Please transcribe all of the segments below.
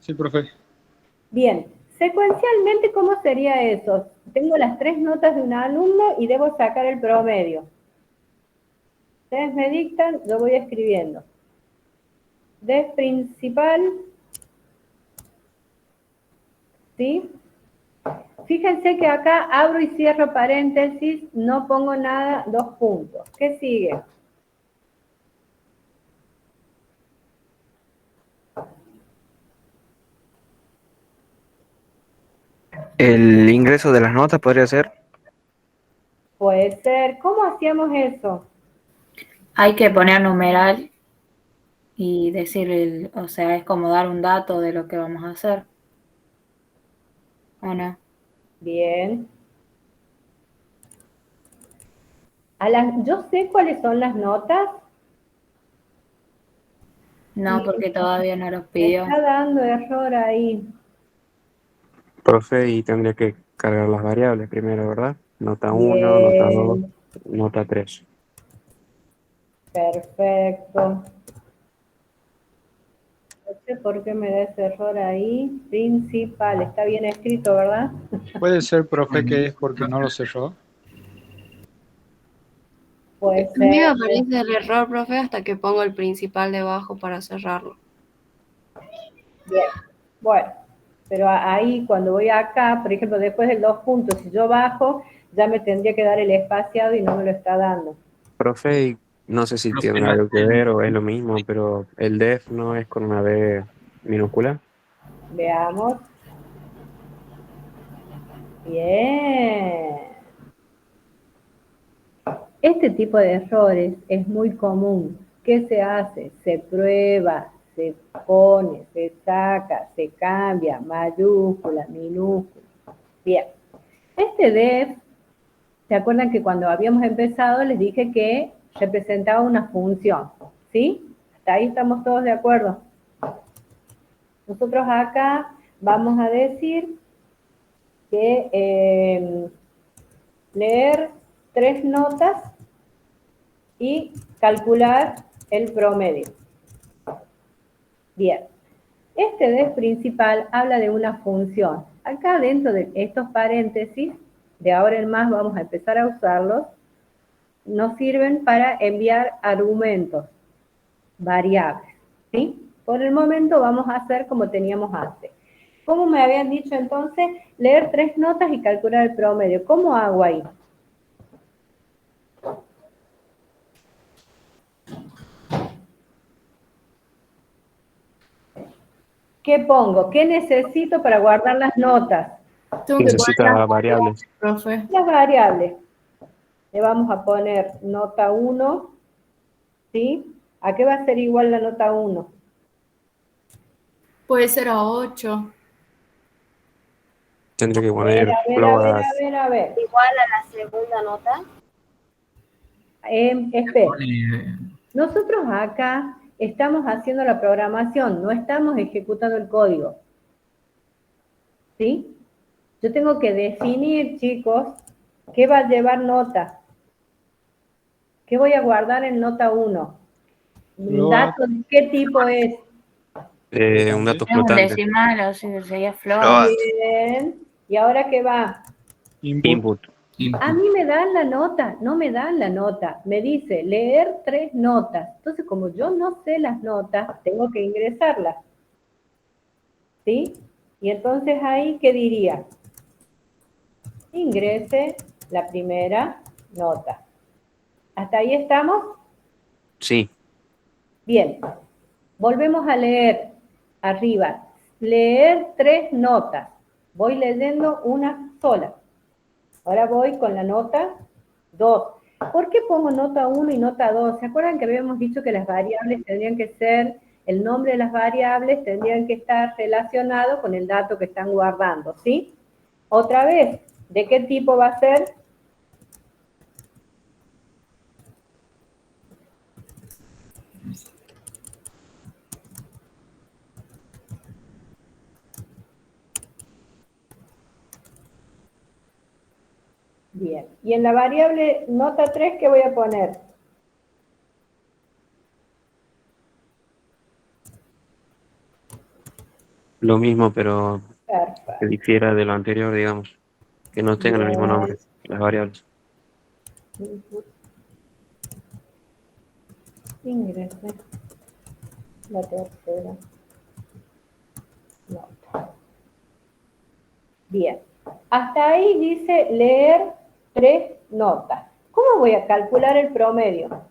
Sí, profe. Bien, secuencialmente, ¿cómo sería eso? Tengo las 3 notas de un alumno y debo sacar el promedio. Ustedes me dictan, yo voy escribiendo. Def principal, ¿sí? Fíjense que acá abro y cierro paréntesis, no pongo nada, 2 puntos. ¿Qué sigue? El ingreso de las notas podría ser. Puede ser, ¿cómo hacíamos eso? Hay que poner numeral y decir, o sea, es como dar un dato de lo que vamos a hacer. ¿O no? Bien. Yo sé cuáles son las notas. No, porque todavía no los Me pidió. está dando error ahí. Profe, y tendría que cargar las variables primero, ¿verdad? Nota 1, nota 2, Bien, nota 3. perfecto. No sé por qué me da ese error ahí. Principal, está bien escrito, ¿verdad? Puede ser, profe, que es porque no lo cerró. Puede A mí me ser. aparece el error, profe, hasta que pongo el principal debajo para cerrarlo. Bien. Bueno, pero ahí cuando voy acá, por ejemplo, después del 2 puntos, si yo bajo, ya me tendría que dar el espaciado y no me lo está dando. Profe, y no sé si Profe, tiene algo que ver o es lo mismo, pero el def no es con una D minúscula. Veamos. Bien. Este tipo de errores es muy común. ¿Qué se hace? Se prueba, se pone, se saca, se cambia, mayúscula, minúscula. Bien. Este def, ¿se acuerdan que cuando habíamos empezado les dije que representaba una función? ¿Sí? Hasta ahí estamos todos de acuerdo. Nosotros acá vamos a decir que leer 3 notas y calcular el promedio. Bien, este def principal habla de una función. Acá dentro de estos paréntesis, de ahora en más vamos a empezar a usarlos, nos sirven para enviar argumentos, variables, ¿sí? Por el momento vamos a hacer como teníamos antes. ¿Cómo me habían dicho entonces? Leer 3 notas y calcular el promedio. ¿Cómo hago ahí? ¿Qué pongo? ¿Qué necesito para guardar las notas? Tengo que poner las Necesita variables. variables, profe. Las variables. Le vamos a poner nota 1, ¿sí? ¿A qué va a ser igual la nota 1? Puede ser a 8. Tendría que A ver, poner a ver, a ver, a float. ver, a ver. Igual a la segunda nota. Espera. Nosotros acá estamos haciendo la programación, no estamos ejecutando el código. ¿Sí? Yo tengo que definir, chicos, qué va a llevar nota. ¿Qué voy a guardar en nota 1? ¿Un Float, dato de qué tipo es? Un dato Es un flotante. decimal, o sea, sería float. Float. Bien. ¿Y ahora qué va? input, Input. A mí me dan la nota, no me dan la nota. Me dice leer 3 notas. Entonces, como yo no sé las notas, tengo que ingresarlas. ¿Sí? Y entonces ahí, ¿qué diría? Ingrese la primera nota. ¿Hasta ahí estamos? Sí. Bien. Volvemos a leer arriba. Leer 3 notas. Voy leyendo una sola. Ahora voy con la nota 2. ¿Por qué pongo nota 1 y nota 2? ¿Se acuerdan que habíamos dicho que las variables tendrían que ser, el nombre de las variables tendrían que estar relacionados con el dato que están guardando, ¿sí? Otra vez, ¿de qué tipo va a ser? Bien. Y en la variable nota 3, ¿qué voy a poner? Lo mismo, pero que Perfecto. difiera de lo anterior, digamos. Que no tengan el mismo nombre, Bien. las variables. Input. Ingrese la tercera nota. Bien. Hasta ahí dice leer 3 notas. ¿Cómo voy a calcular el promedio?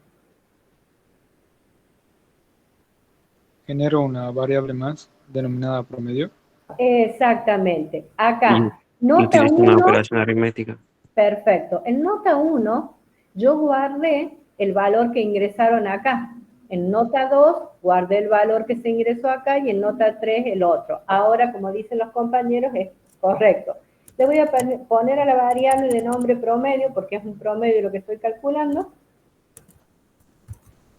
Genero una variable más denominada promedio. Exactamente. Y, Acá, y nota utiliza una 1, operación aritmética. perfecto. En nota 1, yo guardé el valor que ingresaron acá. En nota 2, guardé el valor que se ingresó acá y en nota 3 el otro. Ahora, como dicen los compañeros, es correcto. Le voy a poner a la variable de nombre promedio, porque es un promedio lo que estoy calculando.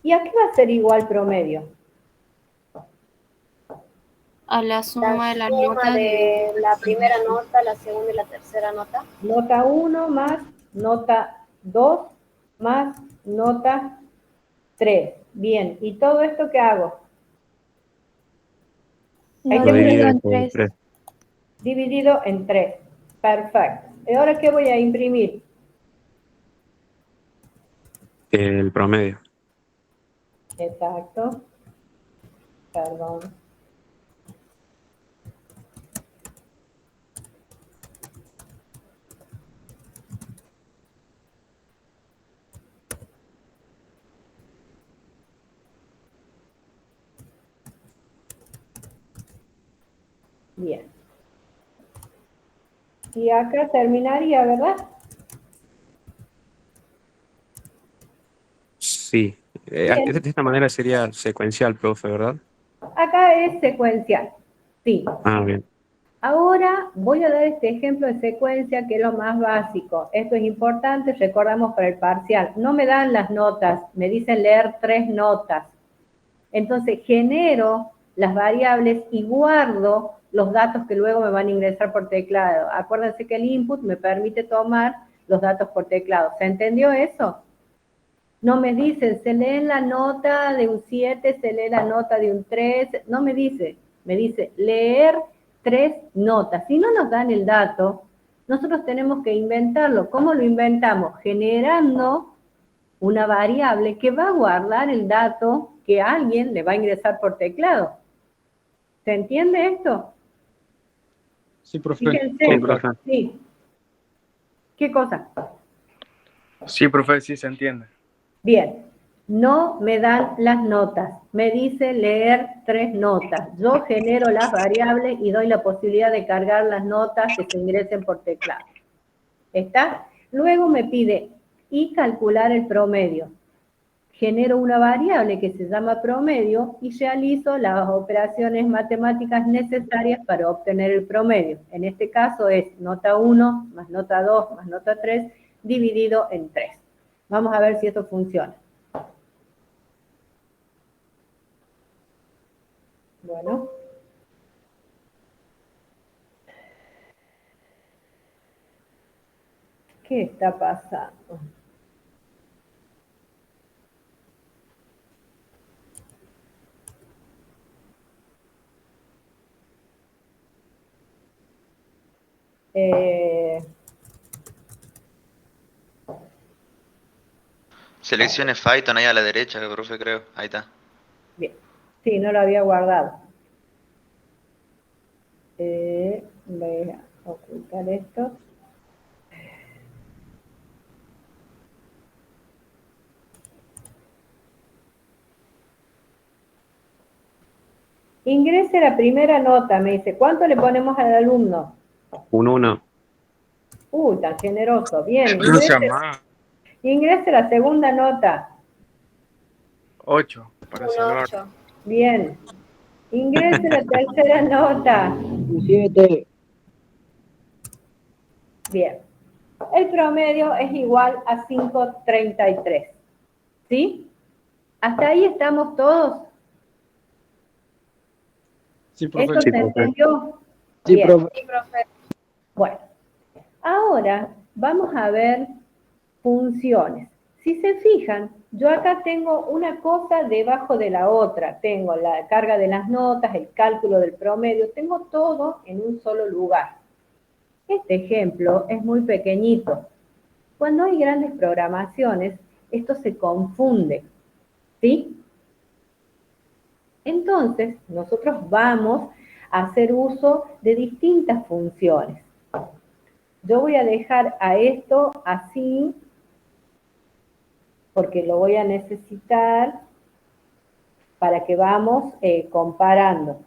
¿Y a qué va a ser igual promedio? A la La suma de la suma nota de la primera nota, la segunda y la tercera nota. Nota 1 más nota 2 más nota 3. Bien, ¿y todo esto qué hago? Ahí No Lo tengo divido divide en por 3. 3. dividido en 3. Perfecto. ¿Y ahora qué voy a imprimir? El promedio. Exacto. Perdón. Bien. Y acá terminaría, ¿verdad? Sí. Bien. De esta manera sería secuencial, profe, ¿verdad? Acá es secuencial. Sí. Ah, bien. Ahora voy a dar este ejemplo de secuencia que es lo más básico. Esto es importante, recordamos para el parcial. No me dan las notas, me dicen leer 3 notas. Entonces genero las variables y guardo los datos que luego me van a ingresar por teclado. Acuérdense que el input me permite tomar los datos por teclado. ¿Se entendió eso? No me dicen, se lee la nota de un 7, se lee la nota de un 3, no me dice leer 3 notas. Si no nos dan el dato, nosotros tenemos que inventarlo. ¿Cómo lo inventamos? Generando una variable que va a guardar el dato que alguien le va a ingresar por teclado. ¿Se entiende esto? Sí, profe. Sí, Todo Fíjense, claro. profe. sí. ¿Qué cosa? Sí, profe, sí se entiende. Bien, no me dan las notas, me dice leer 3 notas. Yo genero las variables y doy la posibilidad de cargar las notas que se ingresen por teclado. ¿Está? Luego me pide y calcular el promedio. Genero una variable que se llama promedio y realizo las operaciones matemáticas necesarias para obtener el promedio. En este caso es nota 1 más nota 2 más nota 3 dividido en 3. Vamos a ver si esto funciona. Bueno. ¿Qué está pasando? Eh, Seleccione Python ahí a la derecha, profe, creo. Ahí está. bien. Sí, no lo había guardado. Voy a ocultar esto. Ingrese la primera nota, me dice. ¿Cuánto le ponemos al alumno? 1, 1. Tan generoso. Bien, No sea más. ingrese la segunda nota. 8 para Un salvar. 8. Bien. Ingrese la tercera nota. 7. Bien. El promedio es igual a 5,33. ¿Sí? ¿Hasta ahí estamos todos? Sí, profe. ¿Esto Sí, se profe. entendió? Sí, Bien. profe. Sí, profe. Bueno, ahora vamos a ver funciones. Si se fijan, yo acá tengo una cosa debajo de la otra. Tengo la carga de las notas, el cálculo del promedio, tengo todo en un solo lugar. Este ejemplo es muy pequeñito. Cuando hay grandes programaciones, esto se confunde, ¿sí? Entonces, nosotros vamos a hacer uso de distintas funciones. Yo voy a dejar a esto así, porque lo voy a necesitar para que vamos comparando.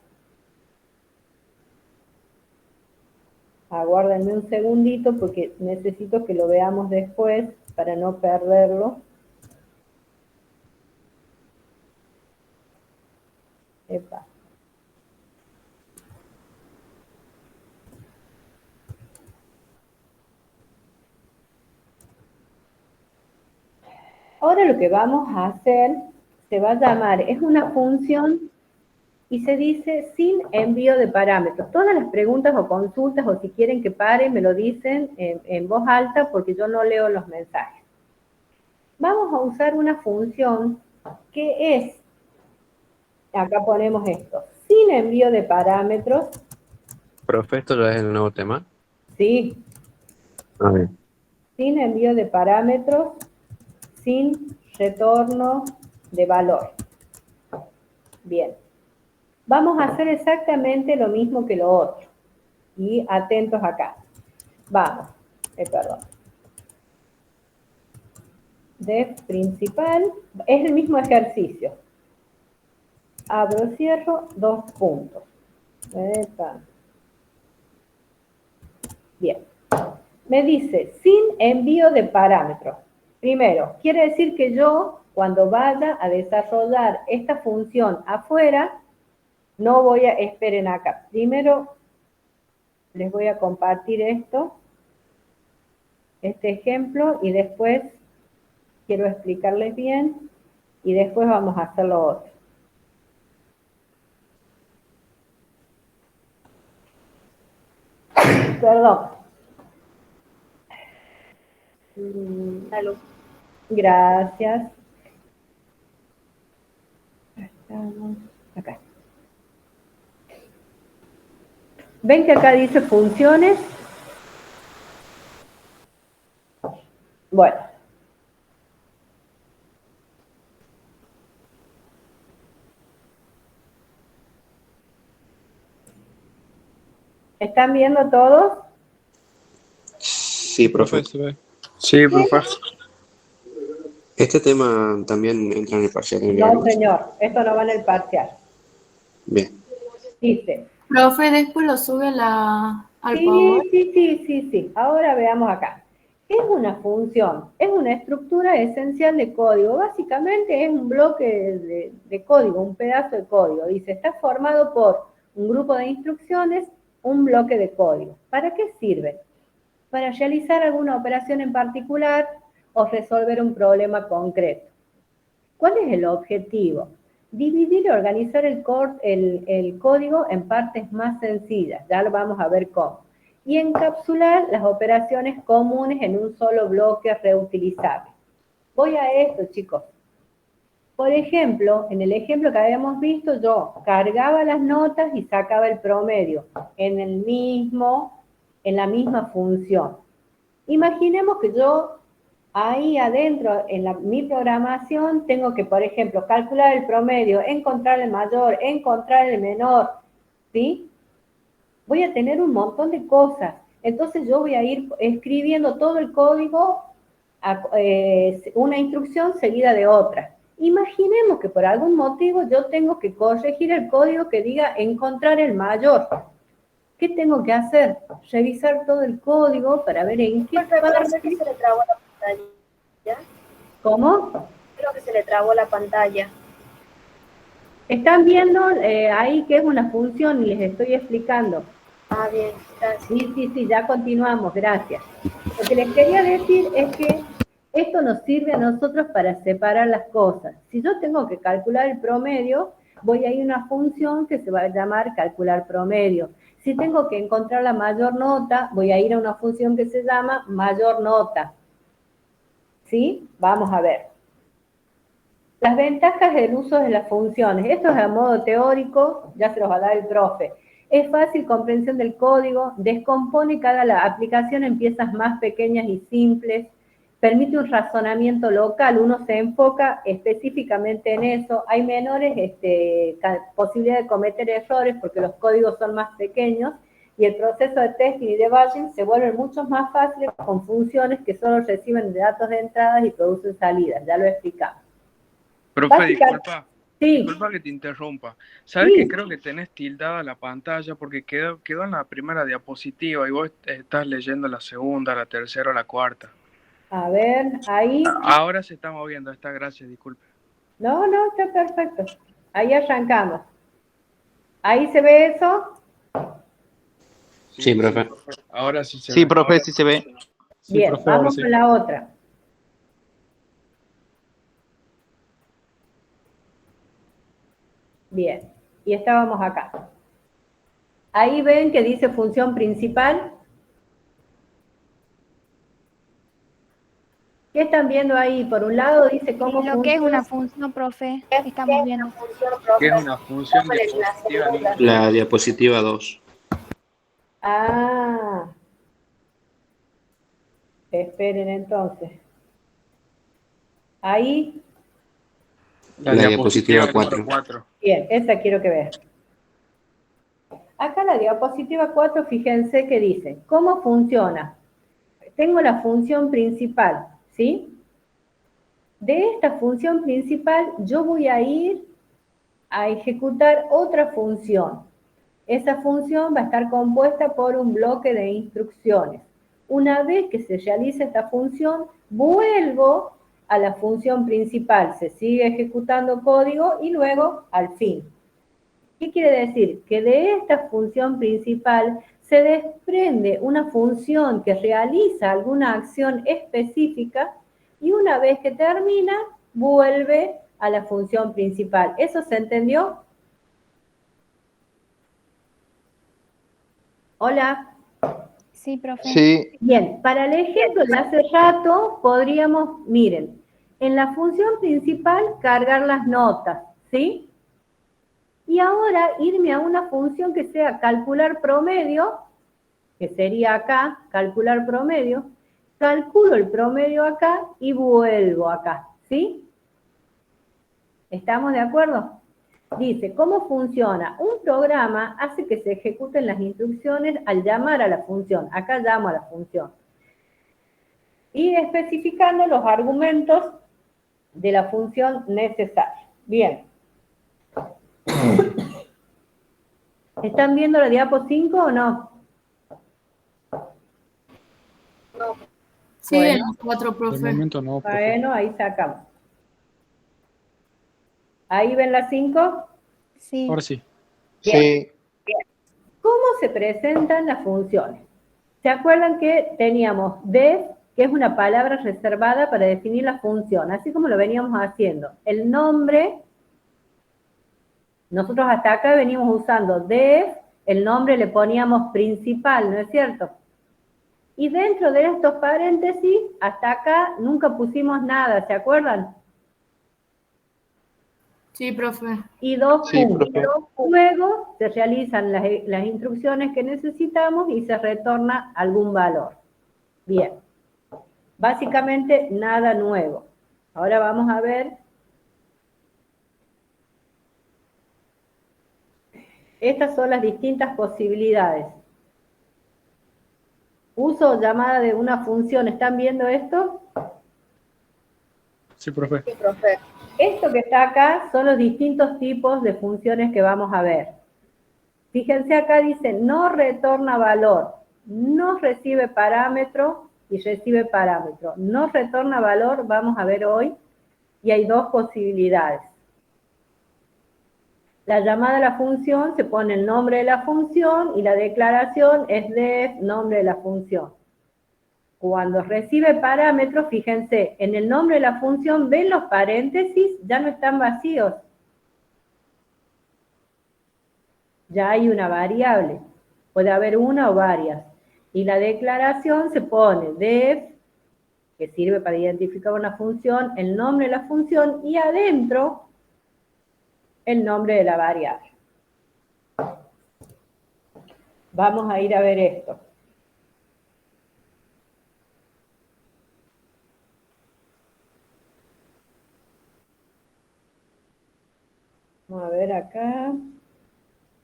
Aguárdenme un segundito porque necesito que lo veamos después para no perderlo. Epa. Ahora lo que vamos a hacer se va a llamar, es una función y se dice sin envío de parámetros. Todas las preguntas o consultas o si quieren que pare me lo dicen en voz alta porque yo no leo los mensajes. Vamos a usar una función que es, acá ponemos esto, sin envío de parámetros. Profe, esto ya es el nuevo tema. Sí, A ver. sin envío de parámetros, sin retorno de valor. Bien. Vamos a hacer exactamente lo mismo que lo otro. Y atentos acá. Vamos. Perdón. Def principal. Es el mismo ejercicio. Abro, cierro, 2 puntos. Epa. Bien. Me dice, sin envío de parámetros. Primero, quiere decir que yo, cuando vaya a desarrollar esta función afuera, no voy a, esperen acá. Primero, les voy a compartir esto, este ejemplo, y después quiero explicarles bien, y después vamos a hacer lo otro. Perdón. Salud. Gracias. Estamos acá. ¿Ven que acá dice funciones? Bueno. ¿Están viendo todos? Sí, profe. Profe, se ve. Sí, profe. Este tema también entra en el parcial. No, señor. Esto no va en el parcial. Bien. Dice. Profe, después lo sube al Power. Sí. Ahora veamos acá. ¿Qué es una función? Es una estructura esencial de código. Básicamente es un bloque de código, un pedazo de código. Dice, está formado por un grupo de instrucciones, un bloque de código. ¿Para qué sirve? Para realizar alguna operación en particular o resolver un problema concreto. ¿Cuál es el objetivo? Dividir y organizar el código en partes más sencillas, ya lo vamos a ver cómo. Y encapsular las operaciones comunes en un solo bloque reutilizable. Voy a esto, chicos. Por ejemplo, en el ejemplo que habíamos visto, yo cargaba las notas y sacaba el promedio en la misma función. Imaginemos que yo ahí adentro, en mi programación, tengo que, por ejemplo, calcular el promedio, encontrar el mayor, encontrar el menor, ¿sí? Voy a tener un montón de cosas. Entonces yo voy a ir escribiendo todo el código, una instrucción seguida de otra. Imaginemos que por algún motivo yo tengo que corregir el código que diga encontrar el mayor. ¿Qué tengo que hacer? Revisar todo el código para ver en qué Profe, parte... parece que se le trabó la pantalla. ¿Cómo? Creo que se le trabó la pantalla. Están viendo ahí que es una función y les estoy explicando. Ah, bien, gracias. Sí, ya continuamos, gracias. Lo que les quería decir es que esto nos sirve a nosotros para separar las cosas. Si yo tengo que calcular el promedio, voy a ir a una función que se va a llamar calcular promedio. Si tengo que encontrar la mayor nota, voy a ir a una función que se llama mayor nota. ¿Sí? Vamos a ver. Las ventajas del uso de las funciones. Esto es a modo teórico, ya se los va a dar el profe. Es fácil comprensión del código, descompone cada aplicación en piezas más pequeñas y simples, permite un razonamiento local, uno se enfoca específicamente en eso, hay menores posibilidad de cometer errores porque los códigos son más pequeños y el proceso de testing y debugging se vuelve mucho más fácil con funciones que solo reciben datos de entradas y producen salidas, ya lo explicamos. Profe, disculpa. Sí. Disculpa que te interrumpa. ¿Sabes Sí. que creo que tenés tildada la pantalla porque quedó en la primera diapositiva y vos estás leyendo la segunda, la tercera o la cuarta? A ver, ahí. Ahora se está moviendo, está, gracias, disculpe. No, está perfecto. Ahí arrancamos. ¿Ahí se ve eso? Sí, profe. Ahora sí se Sí, ve. profe, sí se ve. Sí, Bien, profe, ahora vamos sí. con la otra. Bien, y estábamos acá. Ahí ven que dice función principal. ¿Qué están viendo ahí? Por un lado dice cómo Lo que es funciona. una función, profe, estamos viendo. ¿Qué es una función diapositiva? La diapositiva 2. Ah. Esperen entonces. Ahí. La diapositiva 4. 4. Bien, esa quiero que vean. Acá la diapositiva 4, fíjense que dice, ¿cómo funciona? Tengo la función principal, ¿sí? De esta función principal yo voy a ir a ejecutar otra función. Esa función va a estar compuesta por un bloque de instrucciones. Una vez que se realice esta función, vuelvo a la función principal, se sigue ejecutando código y luego al fin. ¿Qué quiere decir? Que de esta función principal se desprende una función que realiza alguna acción específica y una vez que termina, vuelve a la función principal. ¿Eso se entendió? Hola. Sí, profe. Sí, Bien, para el ejemplo de hace rato, podríamos, miren, en la función principal cargar las notas, ¿sí? Y ahora irme a una función que sea calcular promedio, que sería acá, calcular promedio, calculo el promedio acá y vuelvo acá, ¿sí? ¿Estamos de acuerdo? Dice, ¿cómo funciona? Un programa hace que se ejecuten las instrucciones al llamar a la función. Acá llamo a la función. Y especificando los argumentos de la función necesaria. Bien. ¿Están viendo la diapo 5 o no? Sí, Bueno. en los 4, De profe. momento no, profe. Bueno, ahí sacamos. ¿Ahí ven las 5? Sí. Ahora sí. sí, ¿Cómo se presentan las funciones? ¿Se acuerdan que teníamos def, que es una palabra reservada para definir la función, así como lo veníamos haciendo? El nombre, nosotros hasta acá venimos usando def, el nombre le poníamos principal, ¿no es cierto? Y dentro de estos paréntesis, hasta acá nunca pusimos nada, ¿se acuerdan? Sí, profe. Y dos sí, puntos. profe. Luego se realizan las instrucciones que necesitamos y se retorna algún valor. Bien. Básicamente nada nuevo. Ahora vamos a ver. Estas son las distintas posibilidades. Uso o llamada de una función. ¿Están viendo esto? Sí, profe. Sí, profe. Esto que está acá son los distintos tipos de funciones que vamos a ver. Fíjense acá dice no retorna valor, no recibe parámetro y recibe parámetro. No retorna valor, vamos a ver hoy, y hay dos posibilidades. La llamada a la función se pone el nombre de la función y la declaración es def nombre de la función. Cuando recibe parámetros, fíjense, en el nombre de la función, ven los paréntesis, ya no están vacíos. Ya hay una variable. Puede haber una o varias. Y la declaración se pone def que sirve para identificar una función, el nombre de la función y adentro el nombre de la variable. Vamos a ir a ver esto. Vamos a ver acá.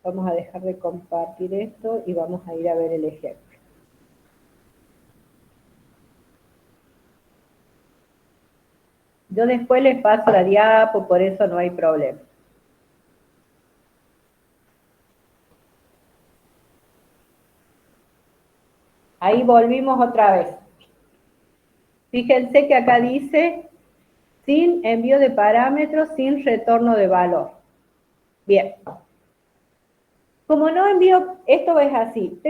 Vamos a dejar de compartir esto y vamos a ir a ver el ejemplo. Yo después les paso la diapo, por eso no hay problema. Ahí volvimos otra vez. Fíjense que acá dice sin envío de parámetros, sin retorno de valor. Bien. Como no envío, esto es así.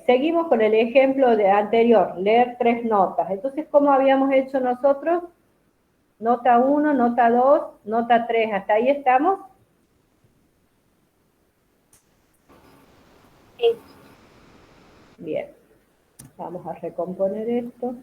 Seguimos con el ejemplo anterior, leer 3 notas. Entonces, ¿cómo habíamos hecho nosotros? Nota 1, nota 2, nota 3. ¿Hasta ahí estamos? Sí. Bien. Vamos a recomponer esto.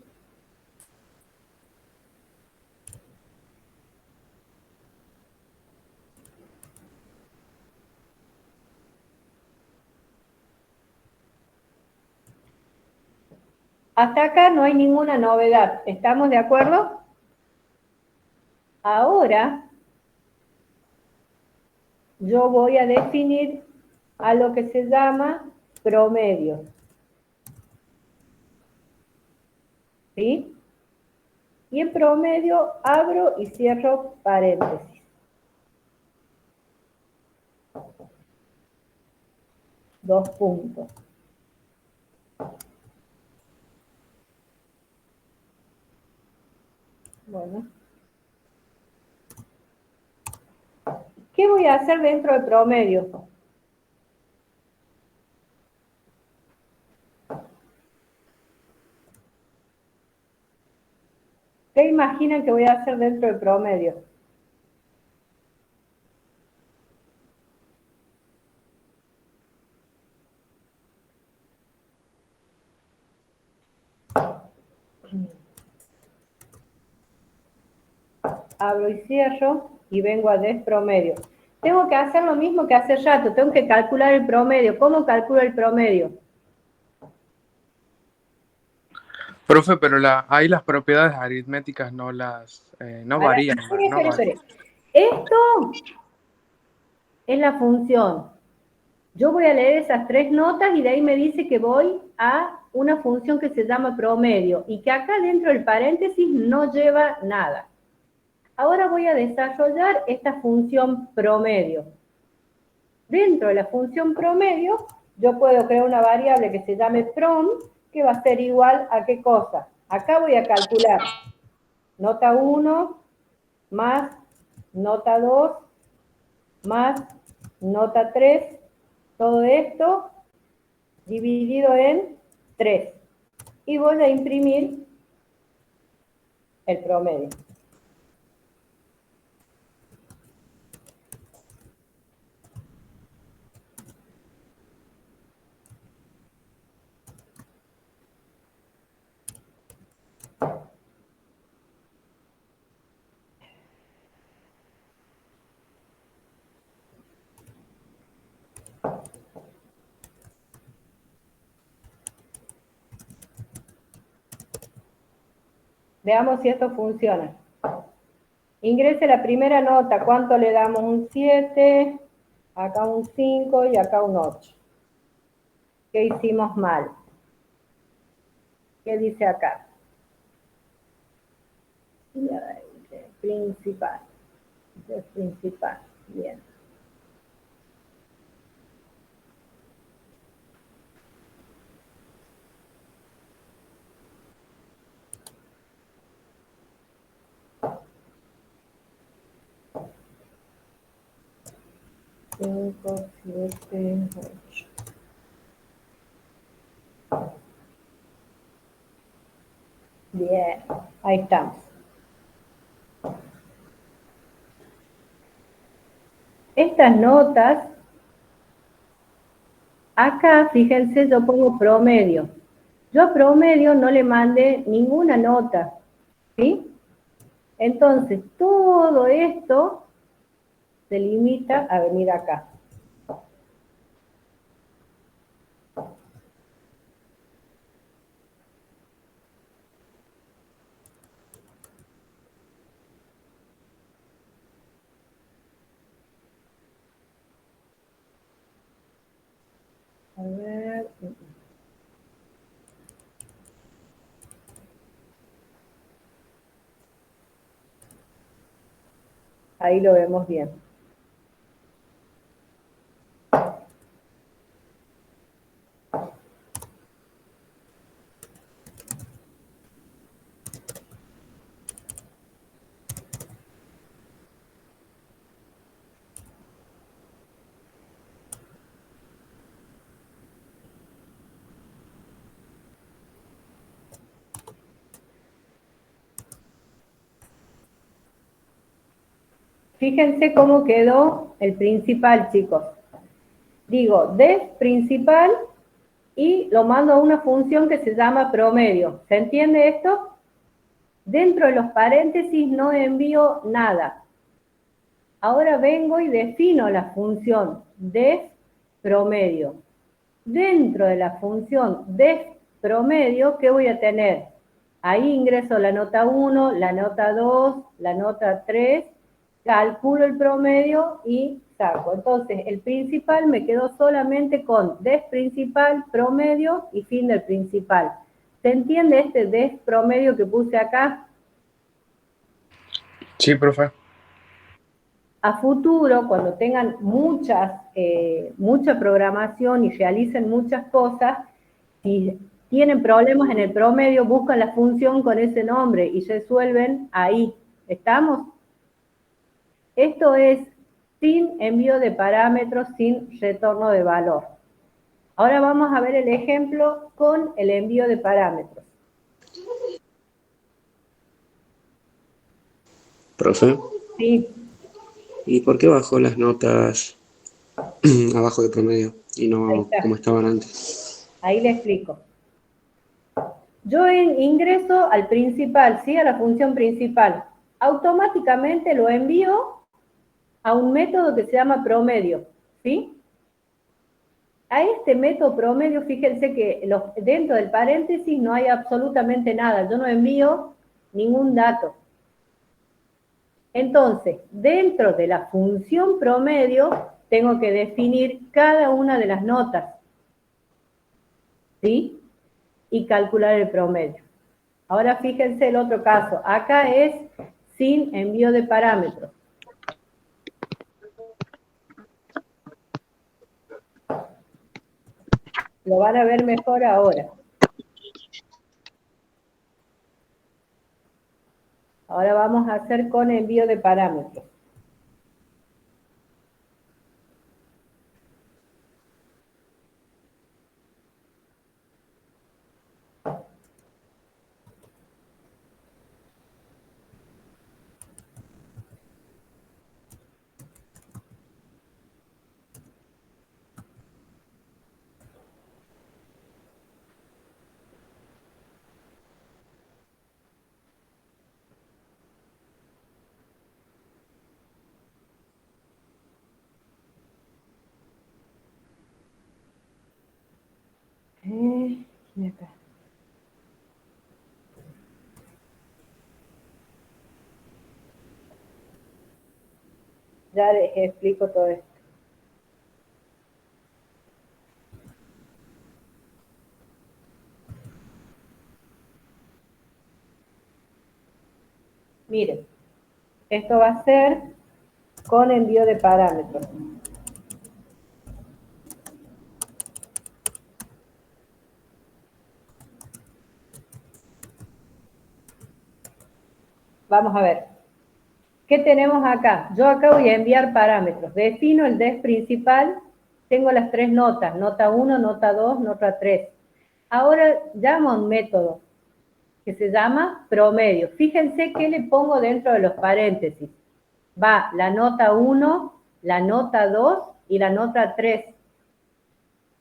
Hasta acá no hay ninguna novedad. ¿Estamos de acuerdo? Ahora yo voy a definir a lo que se llama promedio. ¿Sí? Y en promedio abro y cierro paréntesis. Dos puntos. Bueno. ¿Qué voy a hacer dentro del promedio? ¿Qué imaginan que voy a hacer dentro del promedio? Abro y cierro y vengo a despromedio. Tengo que hacer lo mismo que hace rato, tengo que calcular el promedio. ¿Cómo calculo el promedio? Profe, pero ahí las propiedades aritméticas no varían, ¿no? Espere. Esto es la función. Yo voy a leer esas 3 notas y de ahí me dice que voy a una función que se llama promedio y que acá dentro del paréntesis no lleva nada. Ahora voy a desarrollar esta función promedio. Dentro de la función promedio, yo puedo crear una variable que se llame prom, que va a ser igual a ¿qué cosa? Acá voy a calcular nota 1 más nota 2 más nota 3, todo esto dividido en 3. Y voy a imprimir el promedio. Veamos si esto funciona. Ingrese la primera nota. ¿Cuánto le damos? Un 7, acá un 5 y acá un 8. ¿Qué hicimos mal? ¿Qué dice acá? Principal. Es principal. Bien. Cinco, 7, 8. Bien, ahí estamos. Estas notas, acá, fíjense, yo pongo promedio. Yo a promedio no le mandé ninguna nota. ¿Sí? Entonces, todo esto se limita a venir acá. A ver. Ahí lo vemos bien. Fíjense cómo quedó el principal, chicos. Digo, def principal y lo mando a una función que se llama promedio. ¿Se entiende esto? Dentro de los paréntesis no envío nada. Ahora vengo y defino la función def promedio. Dentro de la función def promedio, ¿qué voy a tener? Ahí ingreso la nota 1, la nota 2, la nota 3, calculo el promedio y saco. Entonces, el principal me quedó solamente con def principal, promedio y fin del principal. ¿Se entiende este def promedio que puse acá? Sí, profe. A futuro, cuando tengan mucha programación y realicen muchas cosas, si tienen problemas en el promedio, buscan la función con ese nombre y resuelven ahí. ¿Estamos? Esto es sin envío de parámetros, sin retorno de valor. Ahora vamos a ver el ejemplo con el envío de parámetros. Profe, Sí, ¿y por qué bajó las notas abajo de promedio y ahí no está. como estaban antes? Ahí le explico. Yo ingreso al principal, ¿sí? A la función principal. Automáticamente lo envío a un método que se llama promedio, ¿sí? A este método promedio, fíjense que dentro del paréntesis no hay absolutamente nada. Yo no envío ningún dato. Entonces, dentro de la función promedio, tengo que definir cada una de las notas, ¿sí? Y calcular el promedio. Ahora fíjense el otro caso. Acá es sin envío de parámetros. Lo van a ver mejor ahora. Ahora vamos a hacer con envío de parámetros. Acá. Ya les explico todo esto. Miren, esto va a ser con envío de parámetros. Vamos a ver. ¿Qué tenemos acá? Yo acá voy a enviar parámetros. Defino el def principal. Tengo las tres notas. Nota 1, nota 2, nota 3. Ahora llamo a un método que se llama promedio. Fíjense qué le pongo dentro de los paréntesis. Va la nota 1, la nota 2 y la nota 3.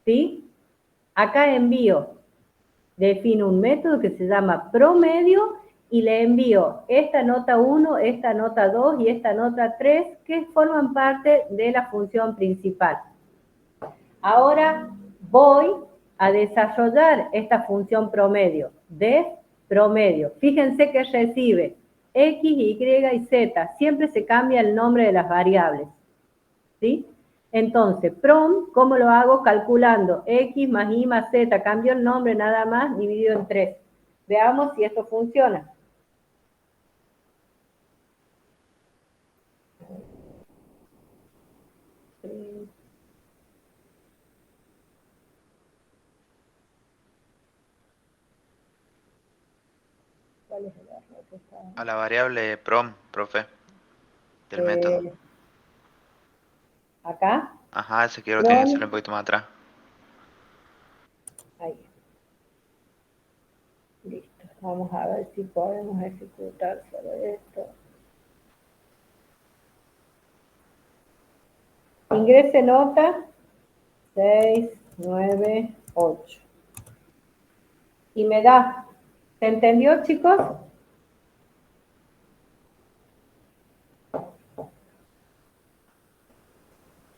¿Sí? Acá envío. Defino un método que se llama promedio y le envío esta nota 1, esta nota 2 y esta nota 3 que forman parte de la función principal. Ahora voy a desarrollar esta función promedio, def promedio. Fíjense que recibe X, Y y Z. Siempre se cambia el nombre de las variables. ¿Sí? Entonces, prom, ¿cómo lo hago? Calculando X más Y más Z. Cambio el nombre nada más, dividido en 3. Veamos si esto funciona. ¿Cuál es el error que está? A la variable prom, profe, del método. ¿Acá? Ajá, ese quiero Prom. que hacer un poquito más atrás. Ahí. Listo. Vamos a ver si podemos ejecutar solo esto. Ingrese nota 6, 9, 8. Y me da. ¿Se entendió, chicos?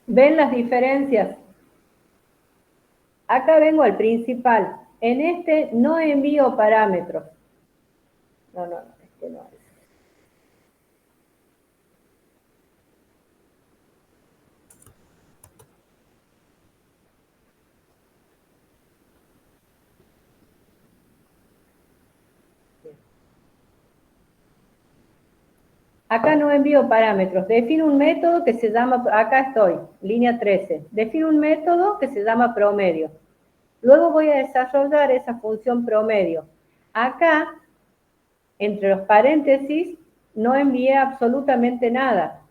¿Ven las diferencias? Acá vengo al principal. En este no envío parámetros. No, este no es. Acá no envío parámetros. Defino un método que se llama, acá estoy, línea 13. Defino un método que se llama promedio. Luego voy a desarrollar esa función promedio. Acá, entre los paréntesis, no envié absolutamente nada.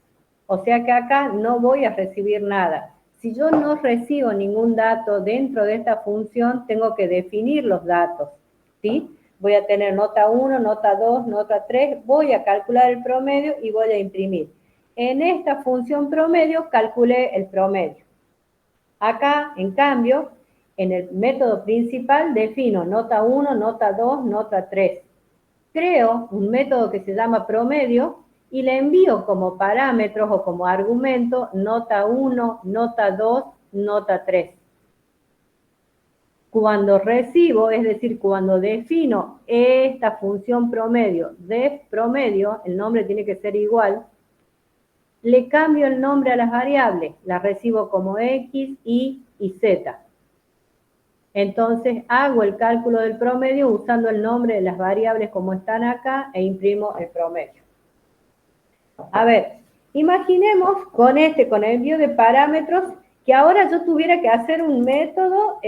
O sea que acá no voy a recibir nada. Si yo no recibo ningún dato dentro de esta función, tengo que definir los datos, ¿sí? Voy a tener nota 1, nota 2, nota 3, voy a calcular el promedio y voy a imprimir. En esta función promedio calculé el promedio. Acá, en cambio, en el método principal defino nota 1, nota 2, nota 3. Creo un método que se llama promedio y le envío como parámetros o como argumento nota 1, nota 2, nota 3. Cuando recibo, es decir, cuando defino esta función promedio, def promedio, el nombre tiene que ser igual, le cambio el nombre a las variables, las recibo como X, Y y Z. Entonces hago el cálculo del promedio usando el nombre de las variables como están acá e imprimo el promedio. A ver, imaginemos con el envío de parámetros que ahora yo tuviera que hacer un método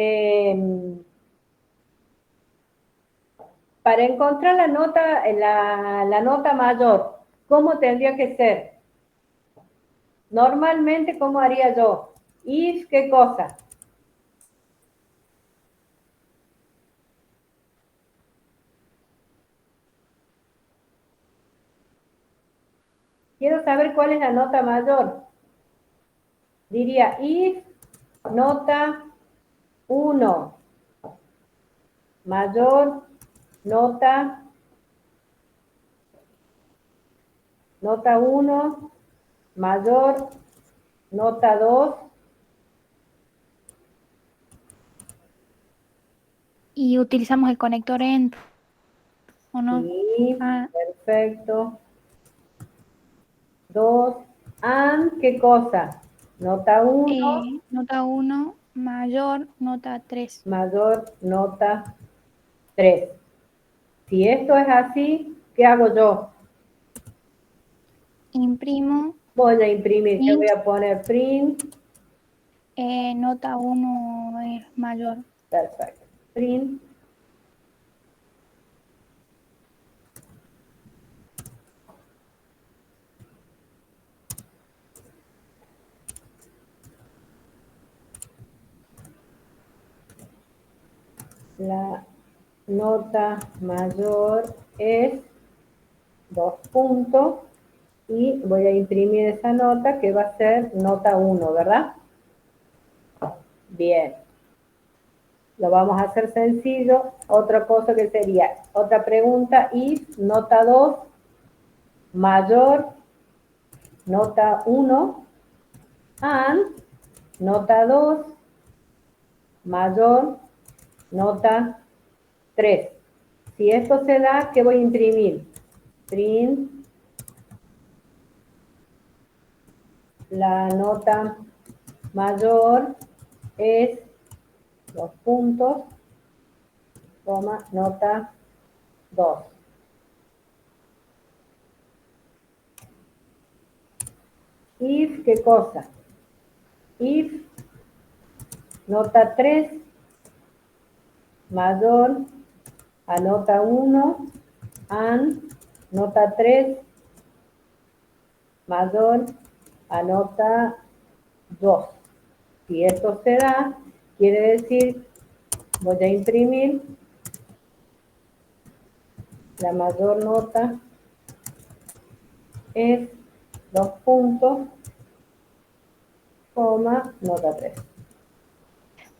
para encontrar la nota mayor. ¿Cómo tendría que ser? Normalmente, ¿cómo haría yo? If, ¿qué cosa? Quiero saber cuál es la nota mayor. Diría if nota 1 mayor nota 1 mayor nota 2. Y utilizamos el conector END, ¿o no? Sí, perfecto. 2, and, ¿qué cosa? Nota 1. Nota 1 mayor nota 3. Mayor nota 3. Si esto es así, ¿qué hago yo? Imprimo. Voy a imprimir, ¿qué voy a poner? Print. Nota 1 es mayor. Perfecto. Print. La nota mayor es 2 puntos y voy a imprimir esa nota que va a ser nota 1, ¿verdad? Bien. Lo vamos a hacer sencillo. Otra cosa que sería, otra pregunta, if nota 2 mayor nota 1 and nota 2 mayor nota 3. Si esto se da, ¿qué voy a imprimir? Print la nota mayor es los puntos, coma, nota 2. If, ¿qué cosa? If nota 3 mayor a nota 1 and nota 3 mayor a nota 2. Si esto se da, quiere decir, voy a imprimir la mayor nota es 2 puntos, coma, nota 3.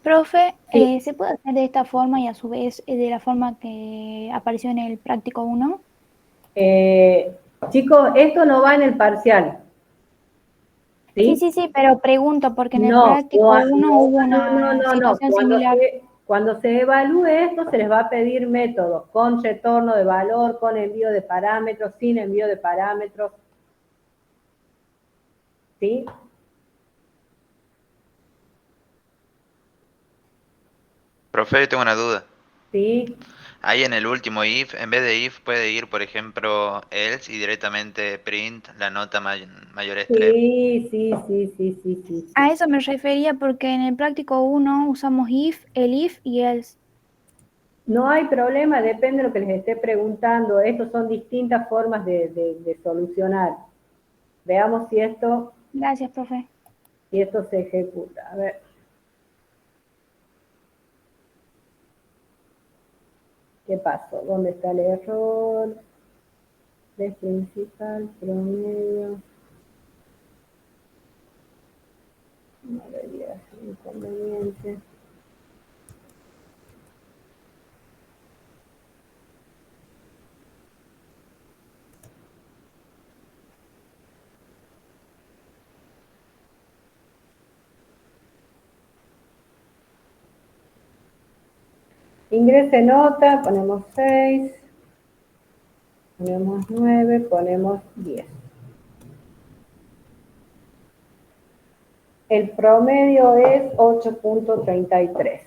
Profe, Sí. ¿se puede hacer de esta forma y a su vez de la forma que apareció en el práctico 1? Chicos, esto no va en el parcial. Sí, ¿Sí? sí, sí, pero pregunto porque en el No, práctico 1 hubo una no. situación similar. Cuando se evalúe esto, se les va a pedir métodos con retorno de valor, con envío de parámetros, sin envío de parámetros. ¿Sí? Profe, yo tengo una duda. ¿Sí? Ahí en el último if, en vez de if puede ir, por ejemplo, else y directamente print la nota mayor es 3. Sí. A eso me refería porque en el práctico 1 usamos if, el if y else. No hay problema, depende de lo que les esté preguntando. Estas son distintas formas de solucionar. Veamos Gracias, profe. si esto se ejecuta. A ver. ¿Qué pasó? ¿Dónde está el error? Tres principal, promedio. No debería ser inconveniente. Ingrese nota, ponemos 6, ponemos 9, ponemos 10. El promedio es 8.33.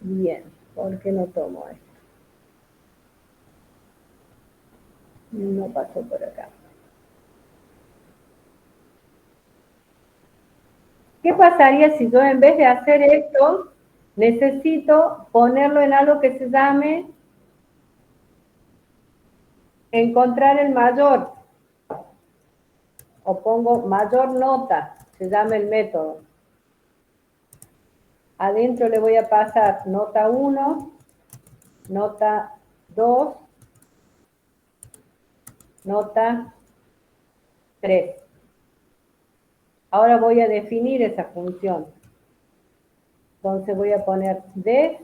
Bien, ¿por qué no tomo esto? No pasó por acá. ¿Qué pasaría si yo en vez de hacer esto, necesito ponerlo en algo que se llame encontrar el mayor? O pongo mayor nota, se llama el método. Adentro le voy a pasar nota 1, nota 2, nota 3. Ahora voy a definir esa función. Entonces voy a poner de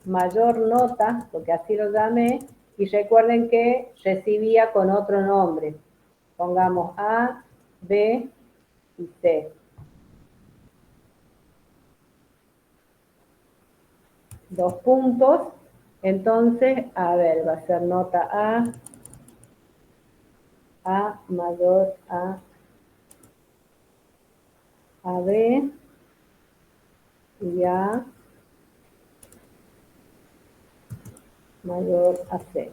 mayor nota, porque así lo llamé, y recuerden que recibía con otro nombre. Pongamos A, B y C. Dos puntos. Entonces, a ver, va a ser nota A mayor a B y A mayor a C.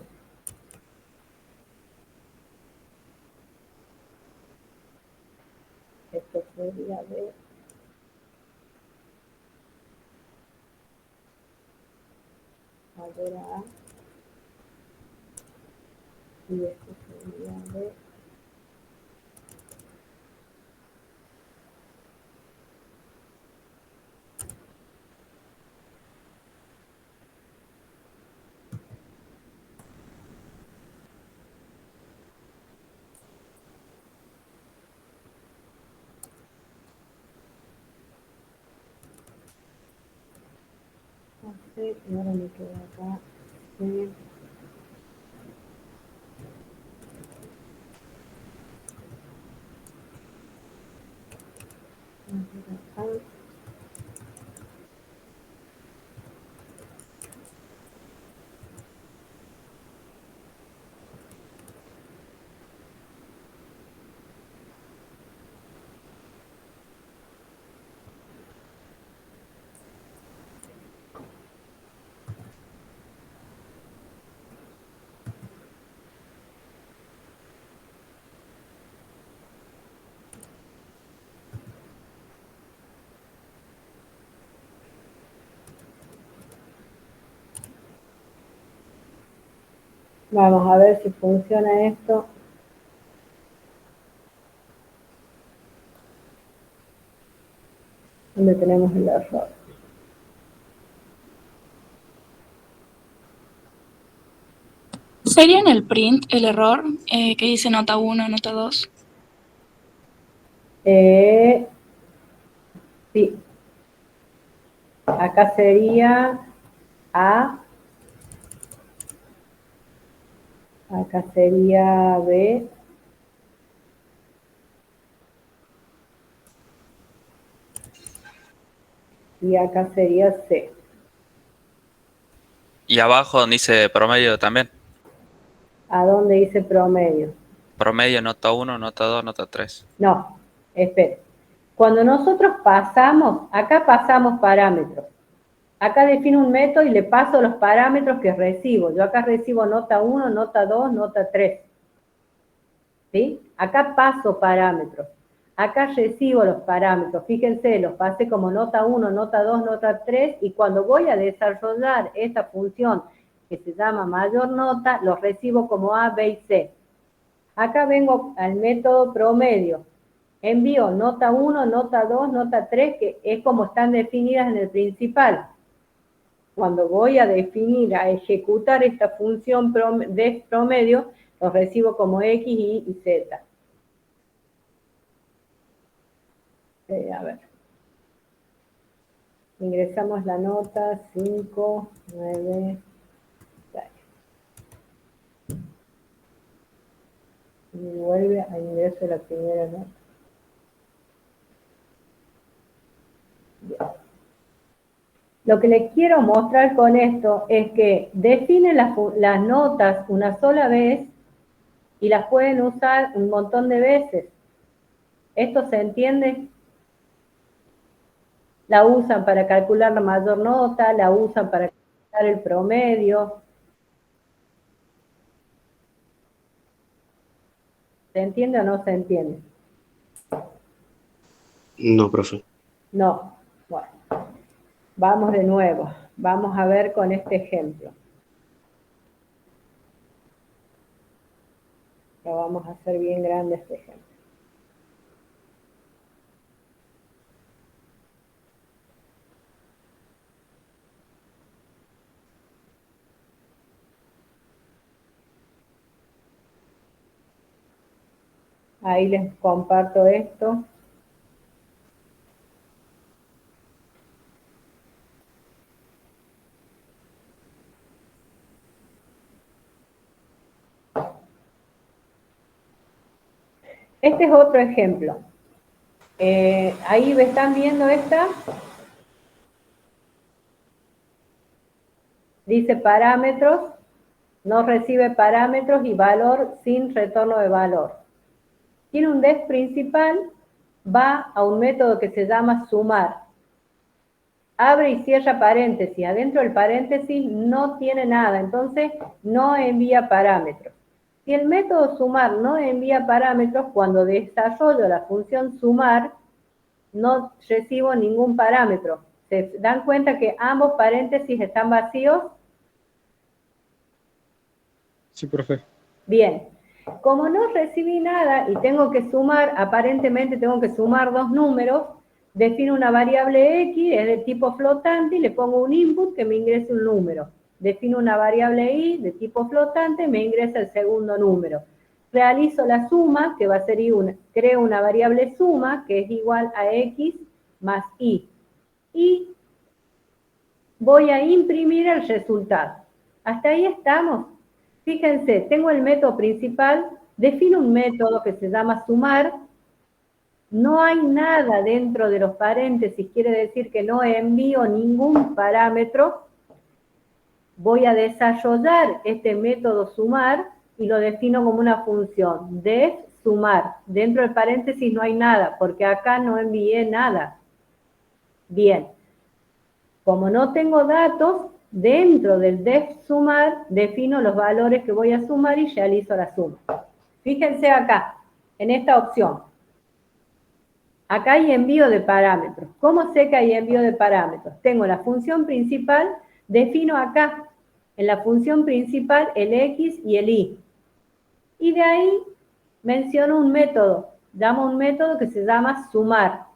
Esto sería B mayor a A y esto sería B. C, y ahora me queda acá. C. Acá. Vamos a ver si funciona esto. ¿Dónde tenemos el error? ¿Sería en el print el error que dice nota 1, nota 2? Sí. Acá sería A. Acá sería B. Y acá sería C. Y abajo donde dice promedio también. ¿A dónde dice promedio? Promedio, nota 1, nota 2, nota 3. No, espere. Cuando nosotros pasamos, acá pasamos parámetros. Acá defino un método y le paso los parámetros que recibo. Yo acá recibo nota 1, nota 2, nota 3. ¿Sí? Acá paso parámetros. Acá recibo los parámetros. Fíjense, los pasé como nota 1, nota 2, nota 3. Y cuando voy a desarrollar esta función que se llama mayor nota, los recibo como A, B y C. Acá vengo al método promedio. Envío nota 1, nota 2, nota 3, que es como están definidas en el principal. Cuando voy a definir, a ejecutar esta función de promedio, los recibo como X, Y y Z. A ver. Ingresamos la nota 5, 9, 6. Y vuelve a ingreso la primera nota. Bien. Lo que les quiero mostrar con esto es que definen las notas una sola vez y las pueden usar un montón de veces. ¿Esto se entiende? La usan para calcular la mayor nota, la usan para calcular el promedio. ¿Se entiende o no se entiende? No, profe. No. Bueno, vamos de nuevo. Vamos a ver con este ejemplo. Lo vamos a hacer bien grande este ejemplo. Ahí les comparto esto. Este es otro ejemplo. Ahí me están viendo esta. Dice parámetros, no recibe parámetros y valor sin retorno de valor. Tiene un def principal, va a un método que se llama sumar. Abre y cierra paréntesis. Adentro del paréntesis no tiene nada, entonces no envía parámetros. Si el método sumar no envía parámetros, cuando desarrollo la función sumar, no recibo ningún parámetro. ¿Se dan cuenta que ambos paréntesis están vacíos? Sí, profe. Bien. Como no recibí nada y tengo que sumar, aparentemente tengo que sumar dos números, defino una variable X, es de tipo flotante, y le pongo un input que me ingrese un número. Defino una variable Y de tipo flotante, me ingresa el segundo número. Realizo la suma, que va a ser Y1. Creo una variable suma, que es igual a X más Y. Y voy a imprimir el resultado. Hasta ahí estamos. Fíjense, tengo el método principal, defino un método que se llama sumar. No hay nada dentro de los paréntesis, quiere decir que no envío ningún parámetro. Voy a desarrollar este método sumar y lo defino como una función, def sumar. Dentro del paréntesis no hay nada, porque acá no envié nada. Bien, como no tengo datos, dentro del def sumar defino los valores que voy a sumar y realizo la suma. Fíjense acá, en esta opción. Acá hay envío de parámetros. ¿Cómo sé que hay envío de parámetros? Tengo la función principal, defino acá, en la función principal, el X y el Y. Y de ahí menciono un método, llamo un método que se llama sumar.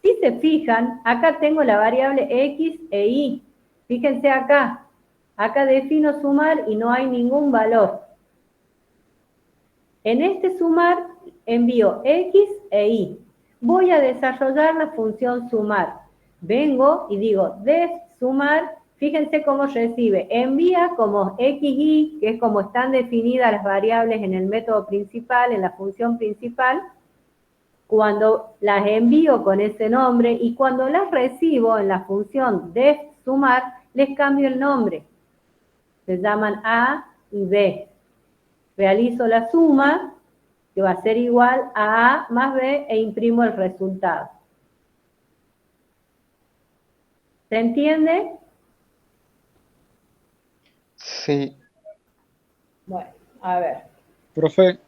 Si se fijan, acá tengo la variable X e Y. Fíjense acá, acá defino sumar y no hay ningún valor. En este sumar envío X e Y. Voy a desarrollar la función sumar. Vengo y digo def sumar, fíjense cómo recibe. Envía como XY, que es como están definidas las variables en el método principal, en la función principal. Cuando las envío con ese nombre y cuando las recibo en la función def sumar, les cambio el nombre. Se llaman A y B. Realizo la suma, que va a ser igual a A más B, e imprimo el resultado. ¿Se entiende? Sí. Bueno, a ver. Profe, Sí.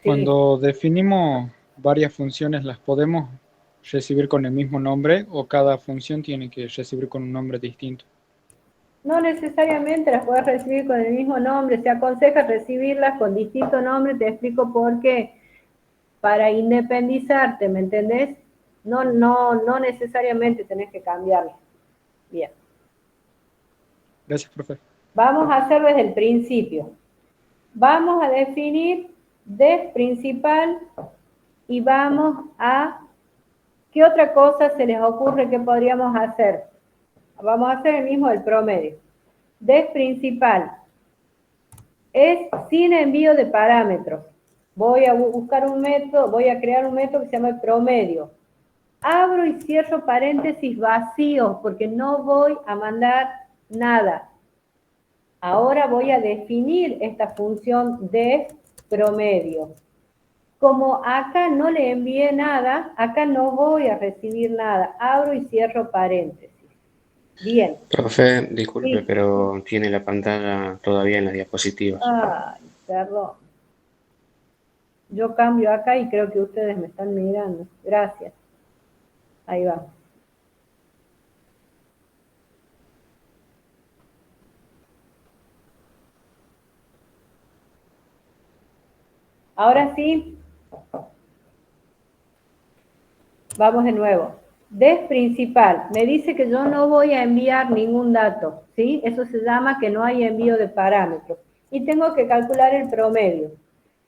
cuando definimos varias funciones, ¿las podemos recibir con el mismo nombre o cada función tiene que recibir con un nombre distinto? No necesariamente las puedes recibir con el mismo nombre, se aconseja recibirlas con distinto nombre, te explico por qué. Para independizarte, ¿me entendés? No necesariamente tenés que cambiarlas. Bien. Gracias, profe. Vamos a hacer desde el principio. Vamos a definir def principal y vamos a... ¿Qué otra cosa se les ocurre que podríamos hacer? Vamos a hacer el mismo del promedio. Def principal es sin envío de parámetros. Voy a buscar un método, voy a crear un método que se llama el promedio. Abro y cierro paréntesis vacíos porque no voy a mandar nada. Ahora voy a definir esta función de promedio. Como acá no le envié nada, acá no voy a recibir nada. Abro y cierro paréntesis. Bien. Profe, disculpe, Sí. pero tiene la pantalla todavía en las diapositivas. Ay, perdón. Yo cambio acá y creo que ustedes me están mirando. Gracias. Ahí va. Ahora sí. Vamos de nuevo. Def principal. Me dice que yo no voy a enviar ningún dato. ¿Sí? Eso se llama que no hay envío de parámetros. Y tengo que calcular el promedio.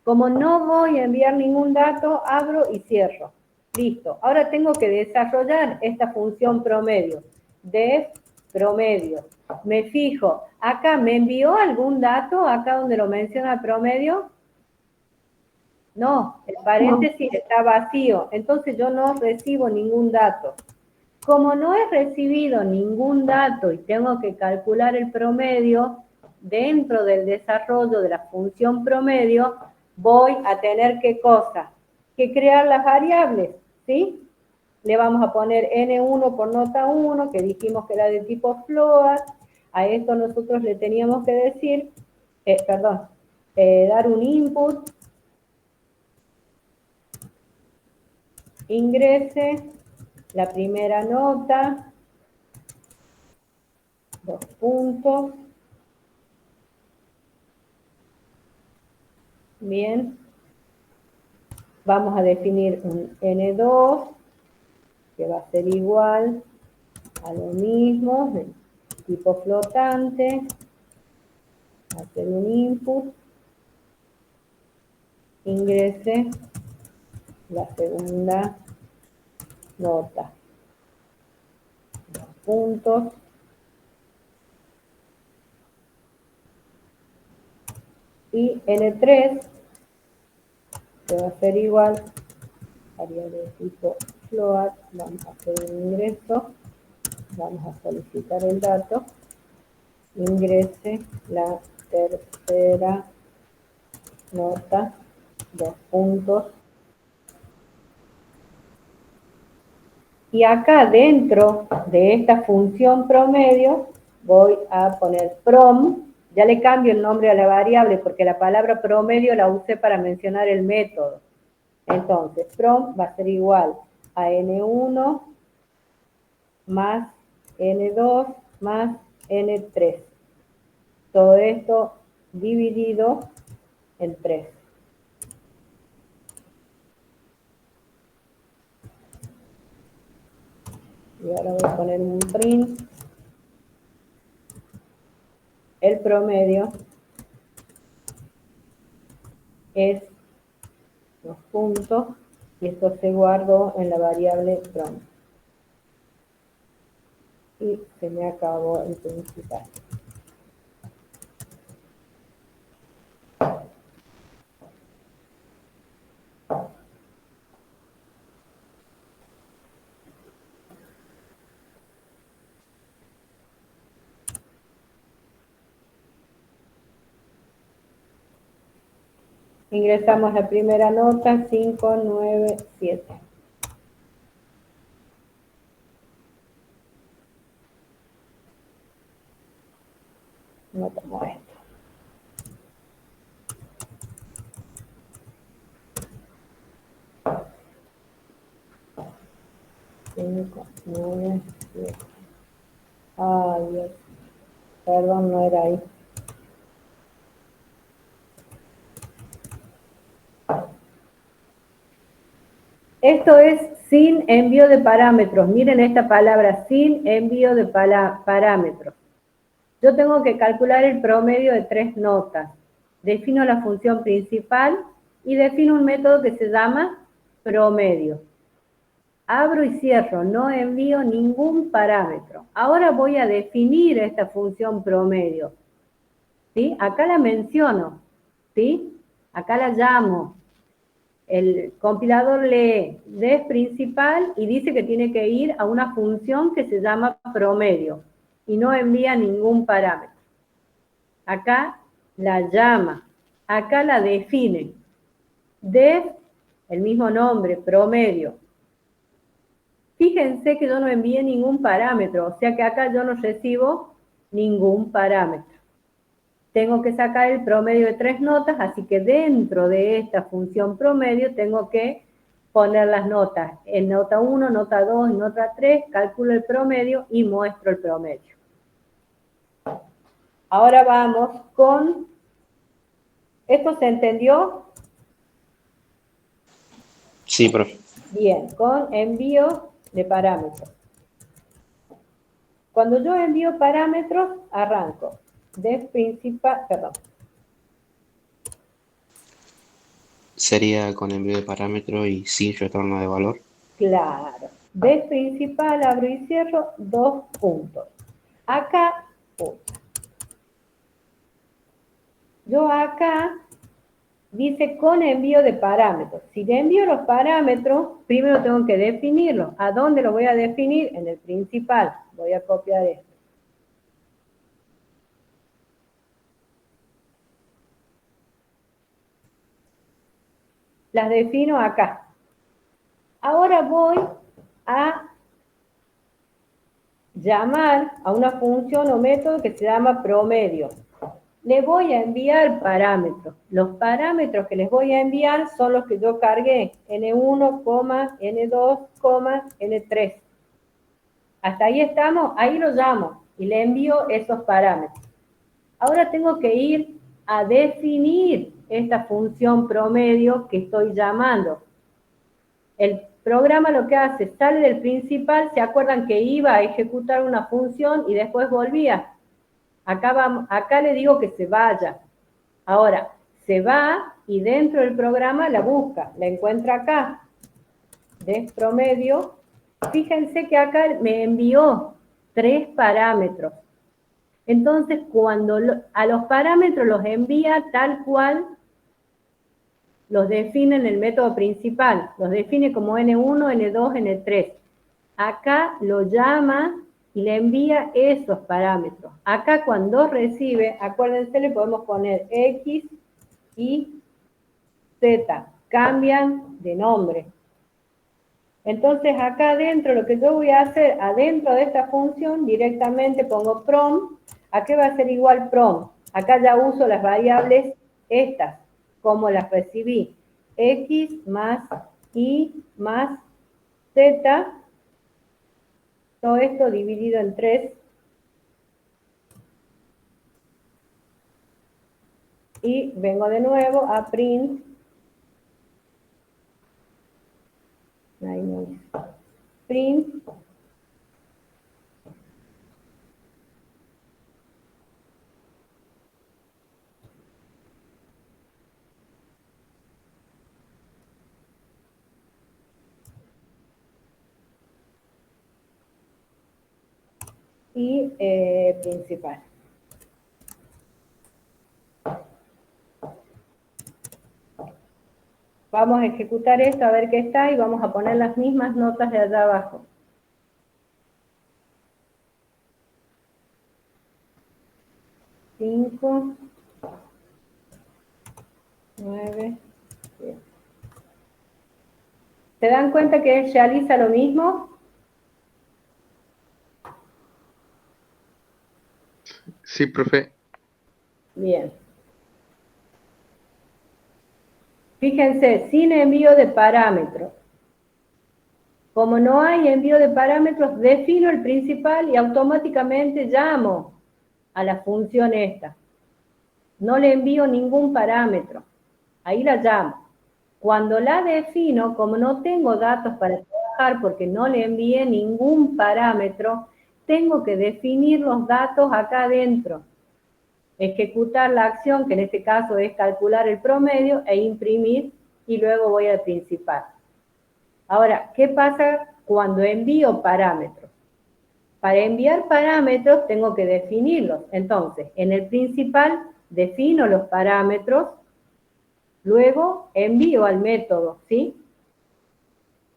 Como no voy a enviar ningún dato, abro y cierro. Listo. Ahora tengo que desarrollar esta función promedio. Def promedio. Me fijo. Acá me envió algún dato, acá donde lo menciona promedio. No, el paréntesis está vacío, entonces yo no recibo ningún dato. Como no he recibido ningún dato y tengo que calcular el promedio, dentro del desarrollo de la función promedio, voy a tener ¿qué cosa? Que crear las variables, ¿sí? Le vamos a poner N1 por nota 1, que dijimos que era de tipo float. A esto nosotros le teníamos que decir, dar un input. Ingrese la primera nota, 2 puntos. Bien. Vamos a definir un N2, que va a ser igual a lo mismo, de tipo flotante. Va a ser un input. Ingrese la segunda nota. 2 puntos. Y N3 que va a ser igual, variable de tipo float, vamos a hacer un ingreso, vamos a solicitar el dato, ingrese la tercera nota, 2 puntos. Y acá dentro de esta función promedio voy a poner prom, ya le cambio el nombre a la variable porque la palabra promedio la usé para mencionar el método. Entonces, prom va a ser igual a N1 más N2 más N3. Todo esto dividido en 3. Y ahora voy a poner un print. El promedio es los puntos y esto se guardó en la variable prom. Y se me acabó el principal. Ingresamos la primera nota, 5, 9, 7. No tomo esto. Cinco, 9, 7. Ay, Dios. Perdón, no era ahí. Esto es sin envío de parámetros. Miren esta palabra, sin envío de parámetros. Yo tengo que calcular el promedio de 3 notas. Defino la función principal y defino un método que se llama promedio. Abro y cierro, no envío ningún parámetro. Ahora voy a definir esta función promedio. ¿Sí? Acá la menciono. ¿Sí? Acá la llamo. El compilador lee def principal y dice que tiene que ir a una función que se llama promedio y no envía ningún parámetro. Acá la llama, acá la define. Def, el mismo nombre, promedio. Fíjense que yo no envié ningún parámetro, o sea que acá yo no recibo ningún parámetro. Tengo que sacar el promedio de 3 notas, así que dentro de esta función promedio tengo que poner las notas. En nota 1, nota 2 y nota 3, calculo el promedio y muestro el promedio. Ahora vamos con... ¿Esto se entendió? Sí, profe. Bien, con envío de parámetros. Cuando yo envío parámetros, arranco. Def principal, perdón. Sería con envío de parámetro y sin retorno de valor. Claro. Def principal, abro y cierro, 2 puntos. Acá, yo acá dice con envío de parámetros. Si le envío los parámetros, primero tengo que definirlos. ¿A dónde lo voy a definir? En el principal. Voy a copiar esto. Las defino acá. Ahora voy a llamar a una función o método que se llama promedio. Le voy a enviar parámetros. Los parámetros que les voy a enviar son los que yo cargué. N1, N2, N3. Hasta ahí estamos, ahí lo llamo y le envío esos parámetros. Ahora tengo que ir a definir esta función promedio que estoy llamando. El programa lo que hace, sale del principal, ¿se acuerdan que iba a ejecutar una función y después volvía? Acá le digo que se vaya. Ahora, se va y dentro del programa la busca, la encuentra acá. Def promedio. Fíjense que acá me envió 3 parámetros. Entonces, cuando a los parámetros los envía tal cual los define en el método principal. Los define como N1, N2, N3. Acá lo llama y le envía esos parámetros. Acá cuando recibe, acuérdense, le podemos poner X y Z. Cambian de nombre. Entonces acá adentro lo que yo voy a hacer, adentro de esta función, directamente pongo prom. ¿A qué va a ser igual prom? Acá ya uso las variables estas, como las recibí. X más Y más Z. Todo esto dividido en 3. Y vengo de nuevo a print. Ahí no es. Print. Y principal. Vamos a ejecutar esto a ver qué está y vamos a poner las mismas notas de allá abajo. Cinco, 9, 10. ¿Se dan cuenta que él realiza lo mismo? Sí, profe. Bien. Fíjense, sin envío de parámetros. Como no hay envío de parámetros, defino el principal y automáticamente llamo a la función esta. No le envío ningún parámetro. Ahí la llamo. Cuando la defino, como no tengo datos para trabajar porque no le envié ningún parámetro, tengo que definir los datos acá adentro. Ejecutar la acción, que en este caso es calcular el promedio, e imprimir, y luego voy al principal. Ahora, ¿qué pasa cuando envío parámetros? Para enviar parámetros tengo que definirlos. Entonces, en el principal defino los parámetros, luego envío al método, ¿sí?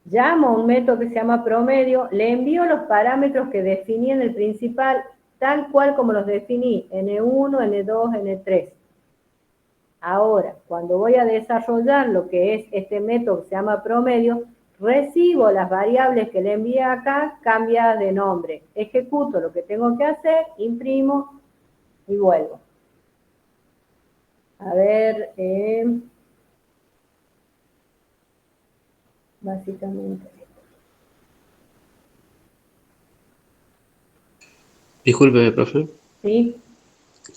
Llamo a un método que se llama promedio, le envío los parámetros que definí en el principal, tal cual como los definí, N1, N2, N3. Ahora, cuando voy a desarrollar lo que es este método que se llama promedio, recibo las variables que le envié acá cambiadas de nombre. Ejecuto lo que tengo que hacer, imprimo y vuelvo. A ver, básicamente. Disculpe, profe. ¿Sí?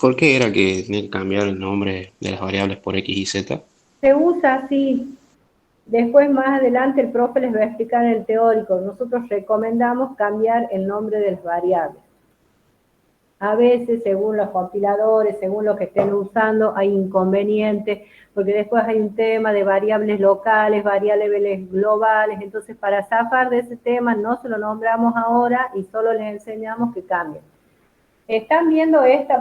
¿Por qué era que tenía que cambiar el nombre de las variables por X y Z? Se usa así. Después, más adelante, el profe les va a explicar en el teórico. Nosotros recomendamos cambiar el nombre de las variables. A veces, según los compiladores, según lo que estén usando, hay inconvenientes, porque después hay un tema de variables locales, variables globales. Entonces, para zafar de ese tema, no se lo nombramos ahora y solo les enseñamos que cambien. ¿Están viendo esto?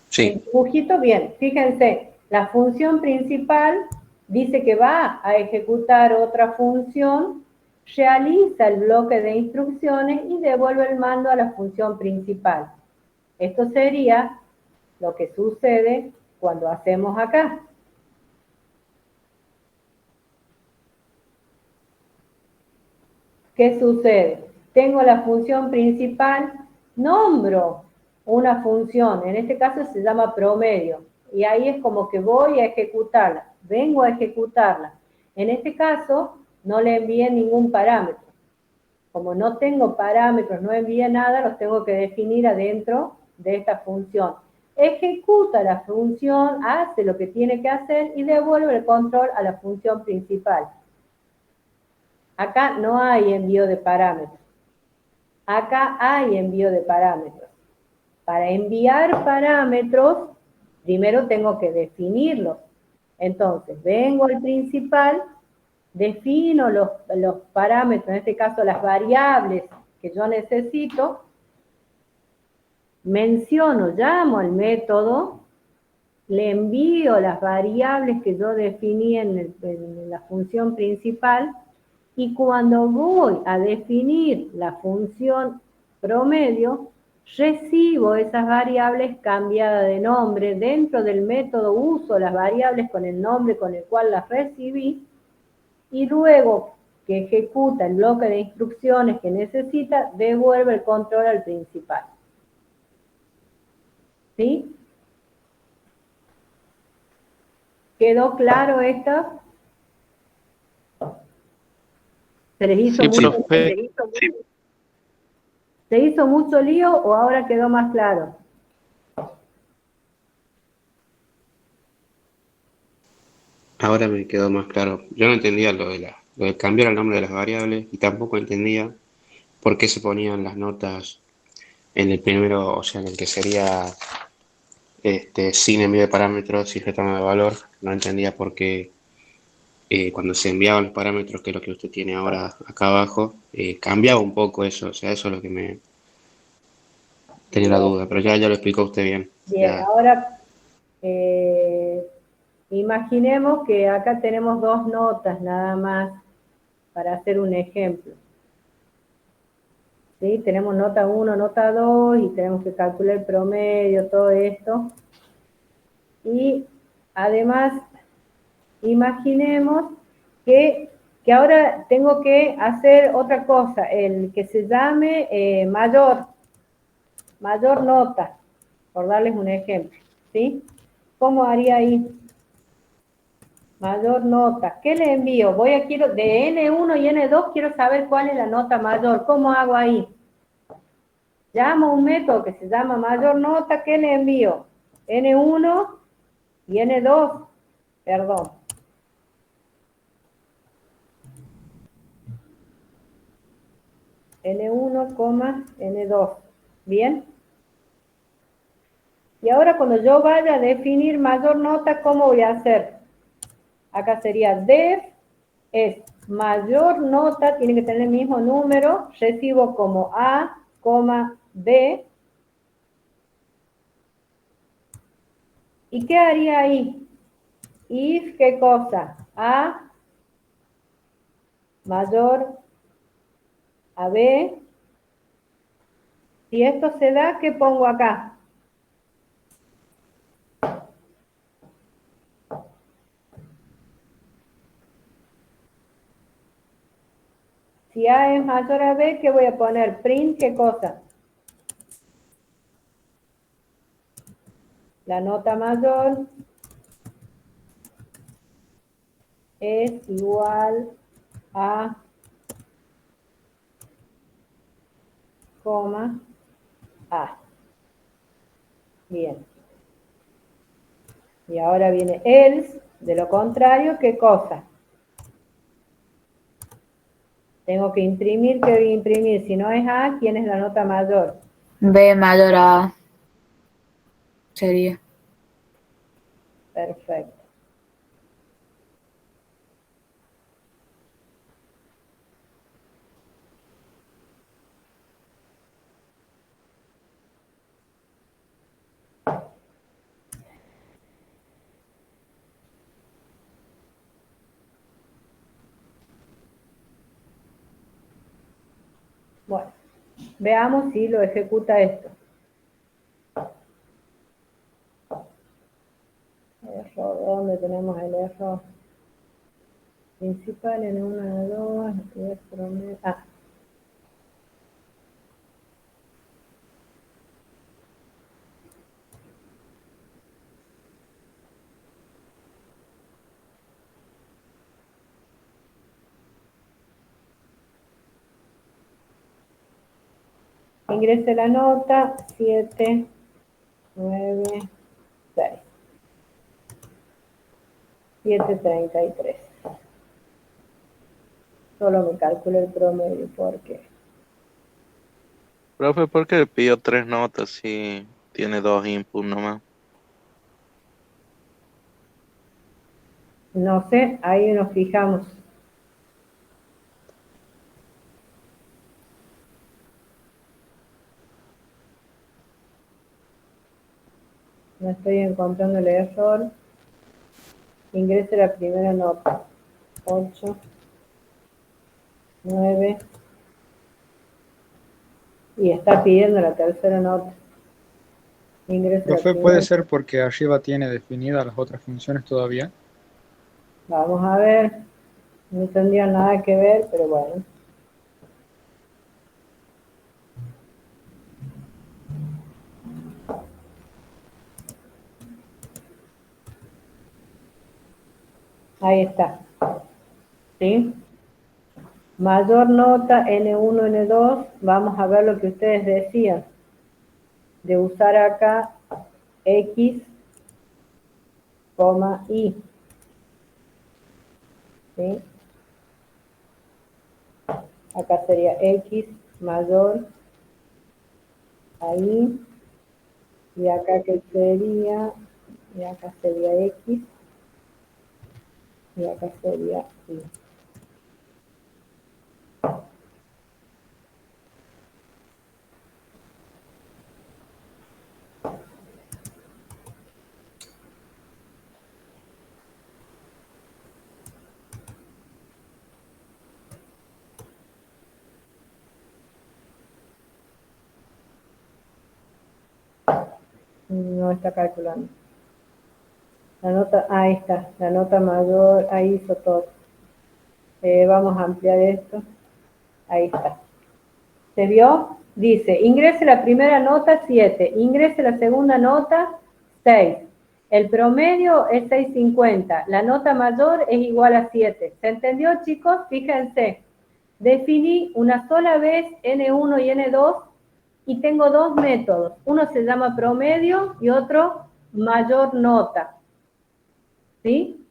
Sí. El dibujito, bien. Fíjense, la función principal dice que va a ejecutar otra función, realiza el bloque de instrucciones y devuelve el mando a la función principal. Esto sería lo que sucede cuando hacemos acá. ¿Qué sucede? Tengo la función principal, nombro una función, en este caso se llama promedio, y ahí es como que voy a ejecutarla, vengo a ejecutarla. En este caso, no le envié ningún parámetro. Como no tengo parámetros, no envié nada, los tengo que definir adentro de esta función. Ejecuta la función, hace lo que tiene que hacer y devuelve el control a la función principal. Acá no hay envío de parámetros. Acá hay envío de parámetros. Para enviar parámetros, primero tengo que definirlos. Entonces, vengo al principal, defino los parámetros, en este caso las variables que yo necesito, menciono, llamo al método, le envío las variables que yo definí en la función principal, y cuando voy a definir la función promedio, recibo esas variables cambiadas de nombre. Dentro del método uso las variables con el nombre con el cual las recibí, y luego que ejecuta el bloque de instrucciones que necesita, devuelve el control al principal. ¿Sí? ¿Quedó claro esto? ¿Se les hizo, Sí, mucho, profe. ¿se hizo mucho lío o ahora quedó más claro? Ahora me quedó más claro. Yo no entendía lo de cambiar el nombre de las variables y tampoco entendía por qué se ponían las notas en el primero, o sea, en el que sería sin envío de parámetros y sujetando de valor. No entendía por qué cuando se enviaban los parámetros, que es lo que usted tiene ahora acá abajo, cambiaba un poco eso. O sea, eso es lo que me tenía la Bien, duda. Pero ya lo explicó usted bien. bien. Ya. Ahora imaginemos que acá tenemos dos notas nada más para hacer un ejemplo. ¿Sí? Tenemos nota 1, nota 2 y tenemos que calcular el promedio, todo esto. Y además, imaginemos que ahora tengo que hacer otra cosa, el que se llame mayor nota, por darles un ejemplo. ¿Sí? ¿Cómo haría ahí? Mayor nota. ¿Qué le envío? Quiero de N1 y N2, quiero saber cuál es la nota mayor. ¿Cómo hago ahí? Llamo a un método que se llama mayor nota. ¿Qué le envío? N1 y N2. Perdón. N1, N2. ¿Bien? Y ahora cuando yo vaya a definir mayor nota, ¿cómo voy a hacer? Acá sería def es mayor nota, tiene que tener el mismo número, recibo como A, B. ¿Y qué haría ahí? If, ¿qué cosa? A mayor a B. Si esto se da, ¿qué pongo acá? Si A es mayor a B, ¿qué voy a poner? Print, ¿qué cosa? La nota mayor es igual a coma A. Bien. Y ahora viene else, de lo contrario, ¿qué cosa? Tengo que imprimir, ¿qué voy a imprimir? Si no es A, ¿quién es la nota mayor? B mayor a A sería. Perfecto. Bueno, veamos si lo ejecuta esto. Error, ¿dónde tenemos el error? Principal en 1, en 2, es promedio. Ah. Ingrese la nota 7, 9, 6. 733. Solo me calculo el promedio porque Profe, ¿por qué pidió 3 notas si tiene 2 inputs nomás? no sé, ahí nos fijamos. No estoy encontrando el error. Ingrese la primera nota. 8, 9. Y está pidiendo la tercera nota. Ingrese la Profe, primera. puede ser porque arriba tiene definidas las otras funciones todavía. Vamos a ver. No tendría nada que ver, pero bueno. Ahí está. ¿Sí? Mayor nota N1, N2. Vamos a ver lo que ustedes decían. De usar acá X, Y. ¿Sí? Acá sería X mayor ahí. Y acá que sería, y acá sería X. Y acá sería Y. No está calculando. La nota, ahí está, la nota mayor, ahí hizo todo. Vamos a ampliar esto. Ahí está. ¿Se vio? Dice, ingrese la primera nota 7, ingrese la segunda nota 6. El promedio es 650. La nota mayor es igual a 7. ¿Se entendió, chicos? Fíjense. Definí una sola vez N1 y N2 y tengo dos métodos. Uno se llama promedio y otro mayor nota. ¿Sí?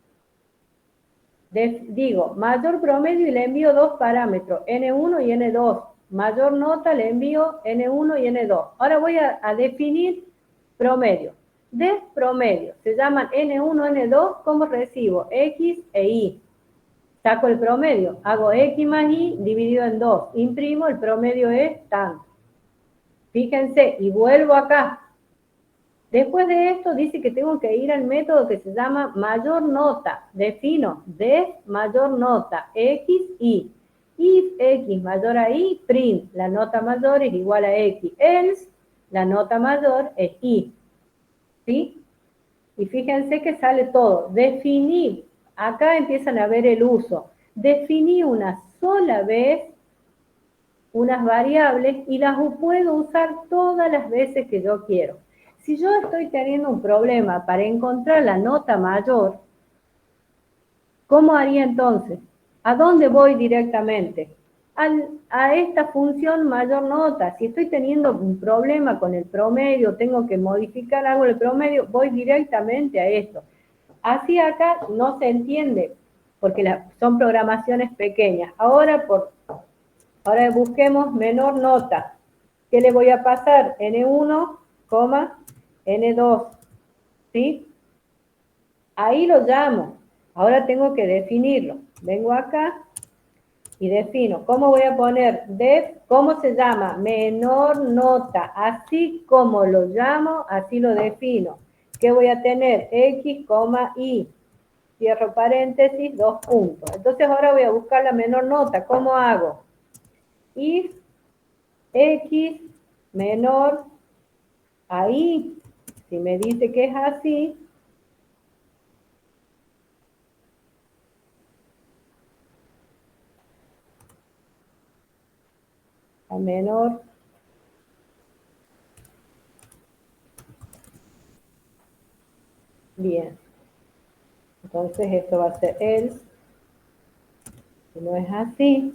Digo, mayor promedio y le envío dos parámetros, N1 y N2. Mayor nota le envío N1 y N2. Ahora voy a definir promedio. De promedio, se llaman N1, N2, ¿cómo recibo? X e Y. Saco el promedio, hago X más Y dividido en 2. Imprimo, el promedio es tanto. Fíjense, y vuelvo acá. Después de esto dice que tengo que ir al método que se llama mayor nota. Defino def mayor nota, X, Y. If X mayor a Y, print, la nota mayor es igual a X. Else, la nota mayor es Y. ¿Sí? Y fíjense que sale todo. Definir, acá empiezan a ver el uso. Definí una sola vez unas variables y las puedo usar todas las veces que yo quiero. Si yo estoy teniendo un problema para encontrar la nota mayor, ¿cómo haría entonces? ¿A dónde voy directamente? A esta función mayor nota. Si estoy teniendo un problema con el promedio, tengo que modificar algo del promedio, voy directamente a esto. Así acá no se entiende, porque son programaciones pequeñas. Ahora busquemos menor nota. ¿Qué le voy a pasar? N1, N2. ¿Sí? Ahí lo llamo. Ahora tengo que definirlo. Vengo acá y defino. ¿Cómo voy a poner? Def, ¿cómo se llama? Menor nota. Así como lo llamo, así lo defino. ¿Qué voy a tener? X, Y. Cierro paréntesis, 2 puntos. Entonces ahora voy a buscar la menor nota. ¿Cómo hago? If X menor a Y. Si me dice que es así, a menor bien. Entonces esto va a ser else. Si no es así,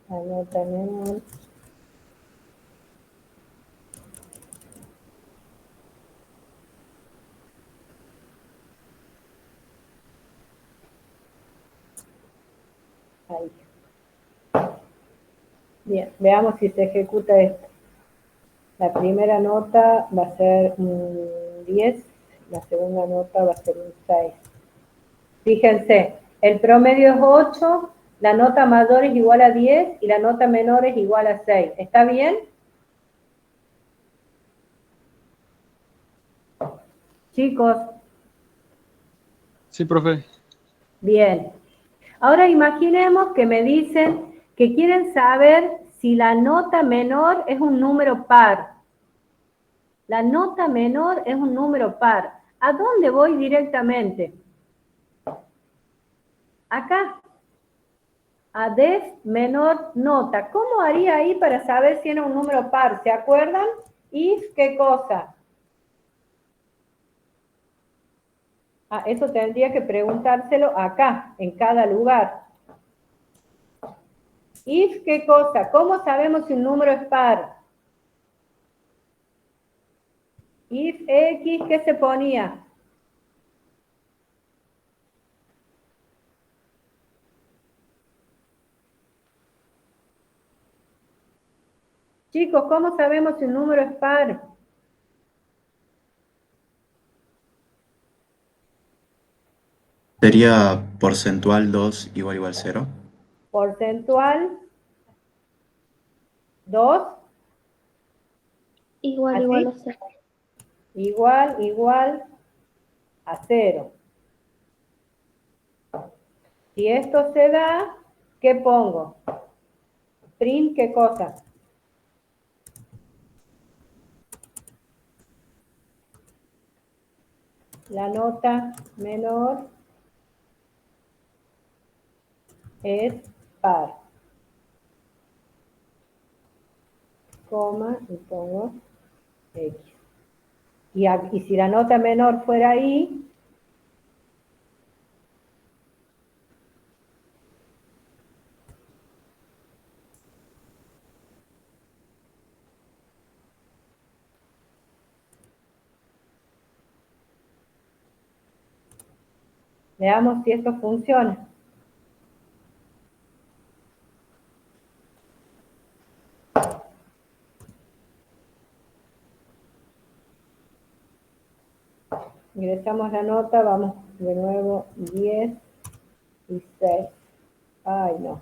anota menor. Ahí. Bien, veamos si se ejecuta esto. La primera nota va a ser un 10, la segunda nota va a ser un 6. Fíjense, el promedio es 8, la nota mayor es igual a 10 y la nota menor es igual a 6. ¿Está bien? Chicos. Sí, profe. Bien. Ahora imaginemos que me dicen que quieren saber si la nota menor es un número par. La nota menor es un número par. ¿A dónde voy directamente? Acá. A def menor nota. ¿Cómo haría ahí para saber si era un número par? ¿Se acuerdan? If, ¿qué cosa? Ah, eso tendría que preguntárselo acá, en cada lugar. If, ¿qué cosa? ¿Cómo sabemos si un número es par? If X, ¿qué se ponía? Chicos, ¿cómo sabemos si un número es par? ¿Sería porcentual 2 igual 0? Porcentual 2. Igual, ¿Así? igual a 0. Igual a 0. Si esto se da, ¿qué pongo? Print, ¿qué cosa? La nota menor es par. Coma y pongo X. Y si la nota menor fuera ahí, veamos si esto funciona. Ingresamos la nota, vamos de nuevo 10 y 6. Ay, no.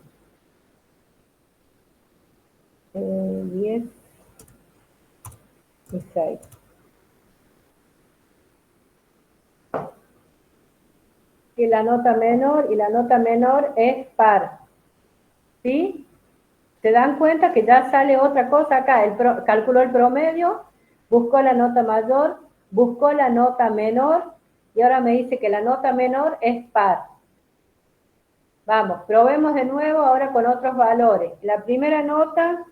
10 y 6. Y la nota menor es par. ¿Sí? ¿Se dan cuenta que ya sale otra cosa acá? Calculó el promedio, buscó la nota mayor, buscó la nota menor, y ahora me dice que la nota menor es par. Vamos, probemos de nuevo ahora con otros valores. La primera nota,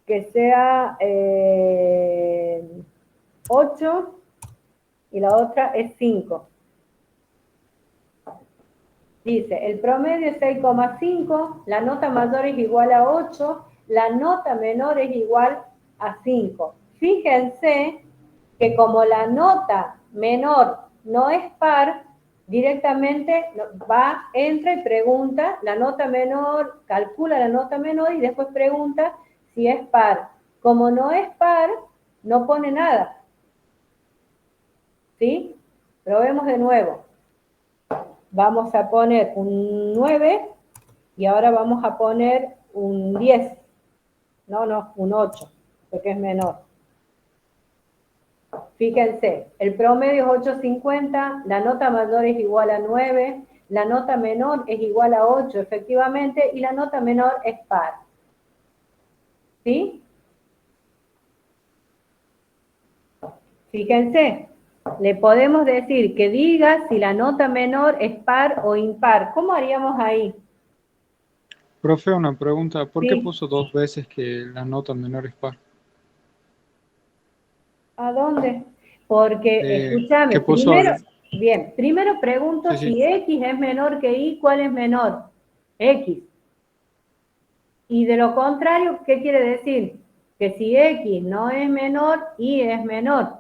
que sea 8, y la otra es 5. Dice, el promedio es 6,5, la nota mayor es igual a 8, la nota menor es igual a 5. Fíjense que como la nota menor no es par, directamente entra y pregunta la nota menor, calcula la nota menor y después pregunta si es par. Como no es par, no pone nada. ¿Sí? Probemos de nuevo. Vamos a poner un 9 y ahora vamos a poner un 10. No, un 8, porque es menor. Fíjense, el promedio es 8,50, la nota mayor es igual a 9, la nota menor es igual a 8, efectivamente, y la nota menor es par. ¿Sí? Fíjense, le podemos decir que diga si la nota menor es par o impar. ¿Cómo haríamos ahí? Profe, una pregunta. ¿Por qué Sí. puso 2 veces que la nota menor es par? ¿A dónde? Porque, escúchame, ¿Qué puso? primero pregunto Sí, sí. si X es menor que Y, ¿cuál es menor? X. Y de lo contrario, ¿qué quiere decir? Que si X no es menor, Y es menor.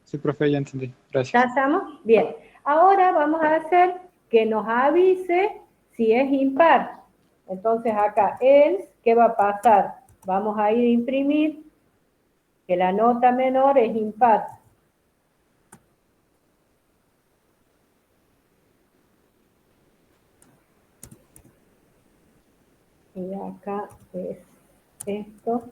Sí, profe, ya entendí. Gracias. ¿Ya estamos? Bien. Ahora vamos a hacer que nos avise si es impar. Entonces acá, else, ¿qué va a pasar? Vamos a ir a imprimir que la nota menor es impar. acá es esto.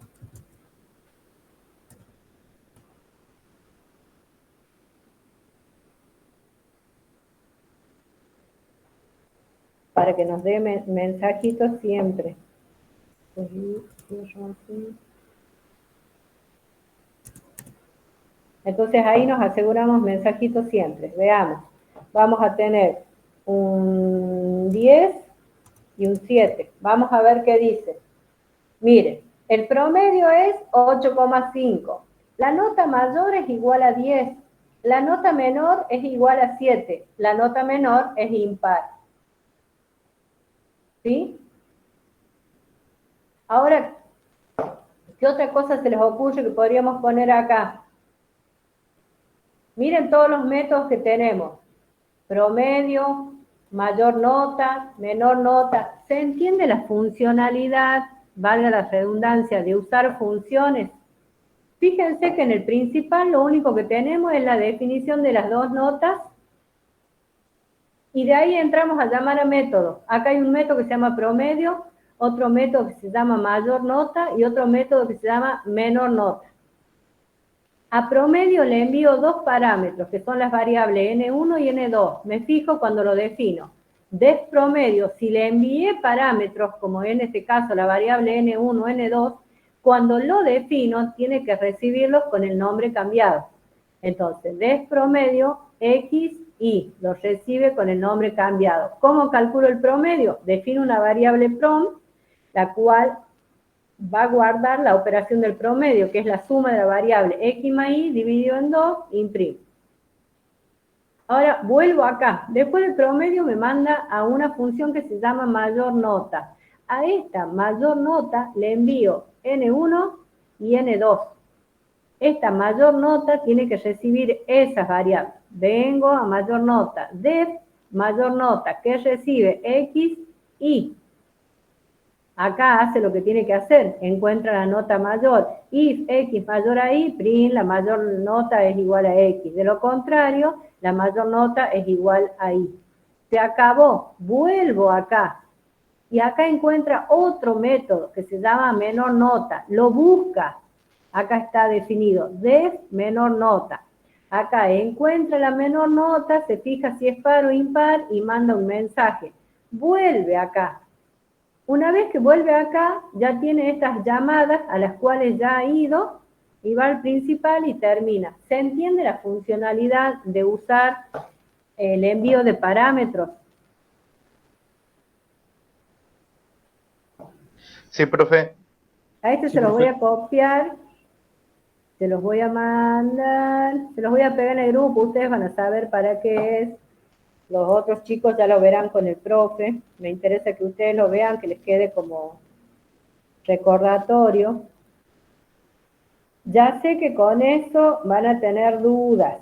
Para que nos dé mensajitos siempre. Entonces ahí nos aseguramos mensajitos siempre. Veamos. Vamos a tener un 10 y un 7. Vamos a ver qué dice. Miren, el promedio es 8,5. La nota mayor es igual a 10. La nota menor es igual a 7. La nota menor es impar. ¿Sí? Ahora, ¿qué otra cosa se les ocurre que podríamos poner acá? Miren todos los métodos que tenemos. Promedio, mayor nota, menor nota. ¿Se entiende la funcionalidad, valga la redundancia, de usar funciones? Fíjense que en el principal lo único que tenemos es la definición de las dos notas y de ahí entramos a llamar a métodos. Acá hay un método que se llama promedio, otro método que se llama mayor nota y otro método que se llama menor nota. A promedio le envío dos parámetros, que son las variables N1 y N2. Me fijo cuando lo defino. Des promedio, si le envié parámetros, como en este caso la variable N1 o N2, cuando lo defino, tiene que recibirlos con el nombre cambiado. Entonces, des promedio X, Y, lo recibe con el nombre cambiado. ¿Cómo calculo el promedio? Defino una variable prom, la cual va a guardar la operación del promedio, que es la suma de la variable X más Y dividido en 2, imprimo. Ahora vuelvo acá. Después del promedio me manda a una función que se llama mayor nota. A esta mayor nota le envío N1 y N2. Esta mayor nota tiene que recibir esas variables. Vengo a mayor nota. Def mayor nota que recibe X, Y. Acá hace lo que tiene que hacer, encuentra la nota mayor. If X mayor a Y, print, la mayor nota es igual a X. De lo contrario, la mayor nota es igual a Y. Se acabó, vuelvo acá. Y acá encuentra otro método que se llama menor nota. Lo busca. Acá está definido, def menor nota. Acá encuentra la menor nota, se fija si es par o impar y manda un mensaje. Vuelve acá. Una vez que vuelve acá, ya tiene estas llamadas a las cuales ya ha ido y va al principal y termina. ¿Se entiende la funcionalidad de usar el envío de parámetros? Sí, profe. A este se los voy a copiar, se los voy a mandar, se los voy a pegar en el grupo, ustedes van a saber para qué es. Los otros chicos ya lo verán con el profe. Me interesa que ustedes lo vean, que les quede como recordatorio. Ya sé que con eso van a tener dudas,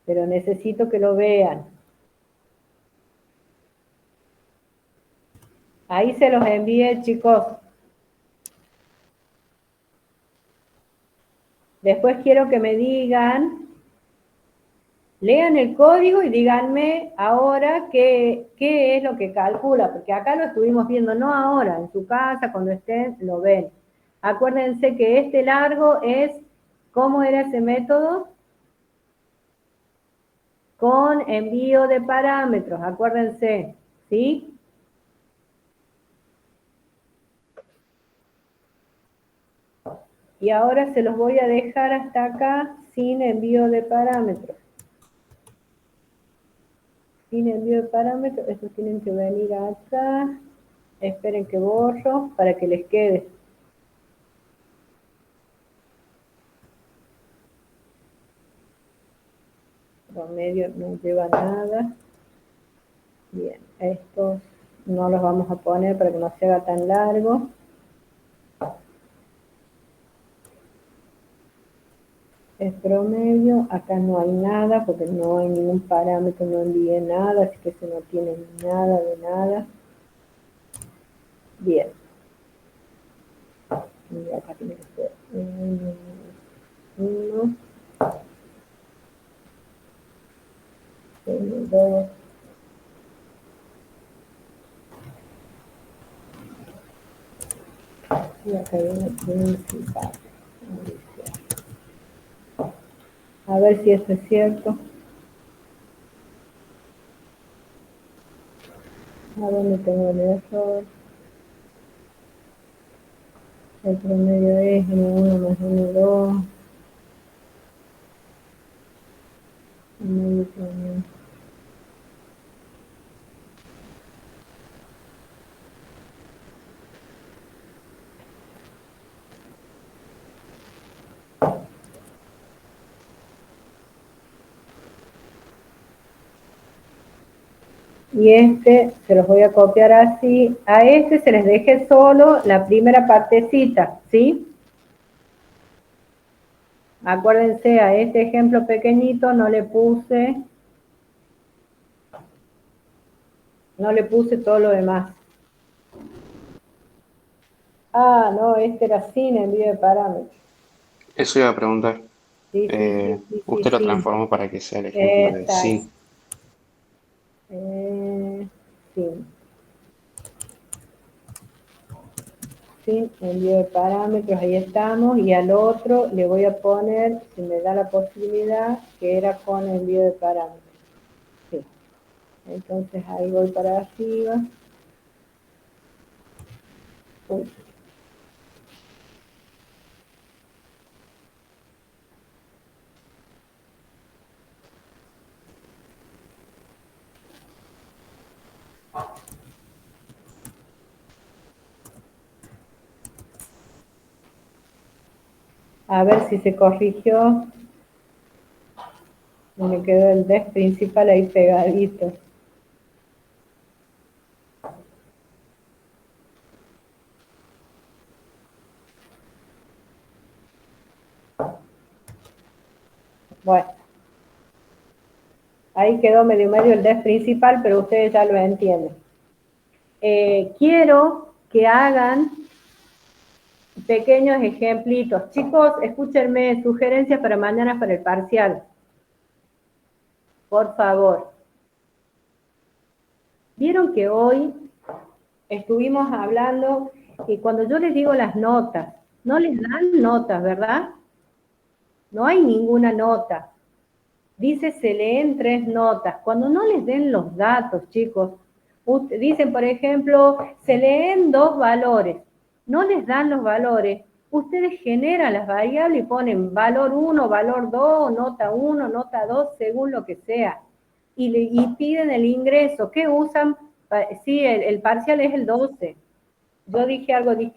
pero necesito que lo vean. Ahí se los envié, chicos. Después quiero que me digan, lean el código y díganme ahora qué es lo que calcula, porque acá lo estuvimos viendo, no ahora, en su casa, cuando estén, lo ven. Acuérdense que este largo es, ¿cómo era ese método? Con envío de parámetros, acuérdense, ¿sí? Y ahora se los voy a dejar hasta acá sin envío de parámetros. Sin envío de parámetros, estos tienen que venir acá. Esperen que borro para que les quede. Promedio no lleva nada. Bien, estos no los vamos a poner para que no se haga tan largo. El promedio, acá no hay nada porque no hay ningún parámetro, no envié nada, así que se no tiene nada de nada. Bien. Y acá tiene que ser 1, 2. Y acá viene principal. A ver si esto es cierto. ¿A dónde tengo el error? El promedio es N1 más N2. Promedio, promedio. Y este se los voy a copiar así. A este se les deje solo la primera partecita, ¿sí? Acuérdense, a este ejemplo pequeñito no le puse todo lo demás. Ah, no, este era sin envío de parámetros. Eso iba a preguntar. Sí, Usted lo sí. transformó para que sea el ejemplo de Exacto. sin. Sin. Sin envío de parámetros, ahí estamos. Y al otro le voy a poner, si me da la posibilidad, que era con envío de parámetros. Sí. Entonces ahí voy para arriba. Uy. A ver si se corrigió. Me quedó el def principal ahí pegadito. Bueno. Ahí quedó medio el def principal, pero ustedes ya lo entienden. Quiero que hagan pequeños ejemplitos. Chicos, escúchenme, sugerencias para mañana para el parcial. Por favor. Vieron que hoy estuvimos hablando y cuando yo les digo las notas, no les dan notas, ¿verdad? No hay ninguna nota. Dice, se leen 3 notas. Cuando no les den los datos, chicos, dicen, por ejemplo, se leen 2 valores. No les dan los valores. Ustedes generan las variables y ponen valor 1, valor 2, nota 1, nota 2, según lo que sea. Y piden el ingreso. ¿Qué usan? Sí, el parcial es el 12. Yo dije algo distinto.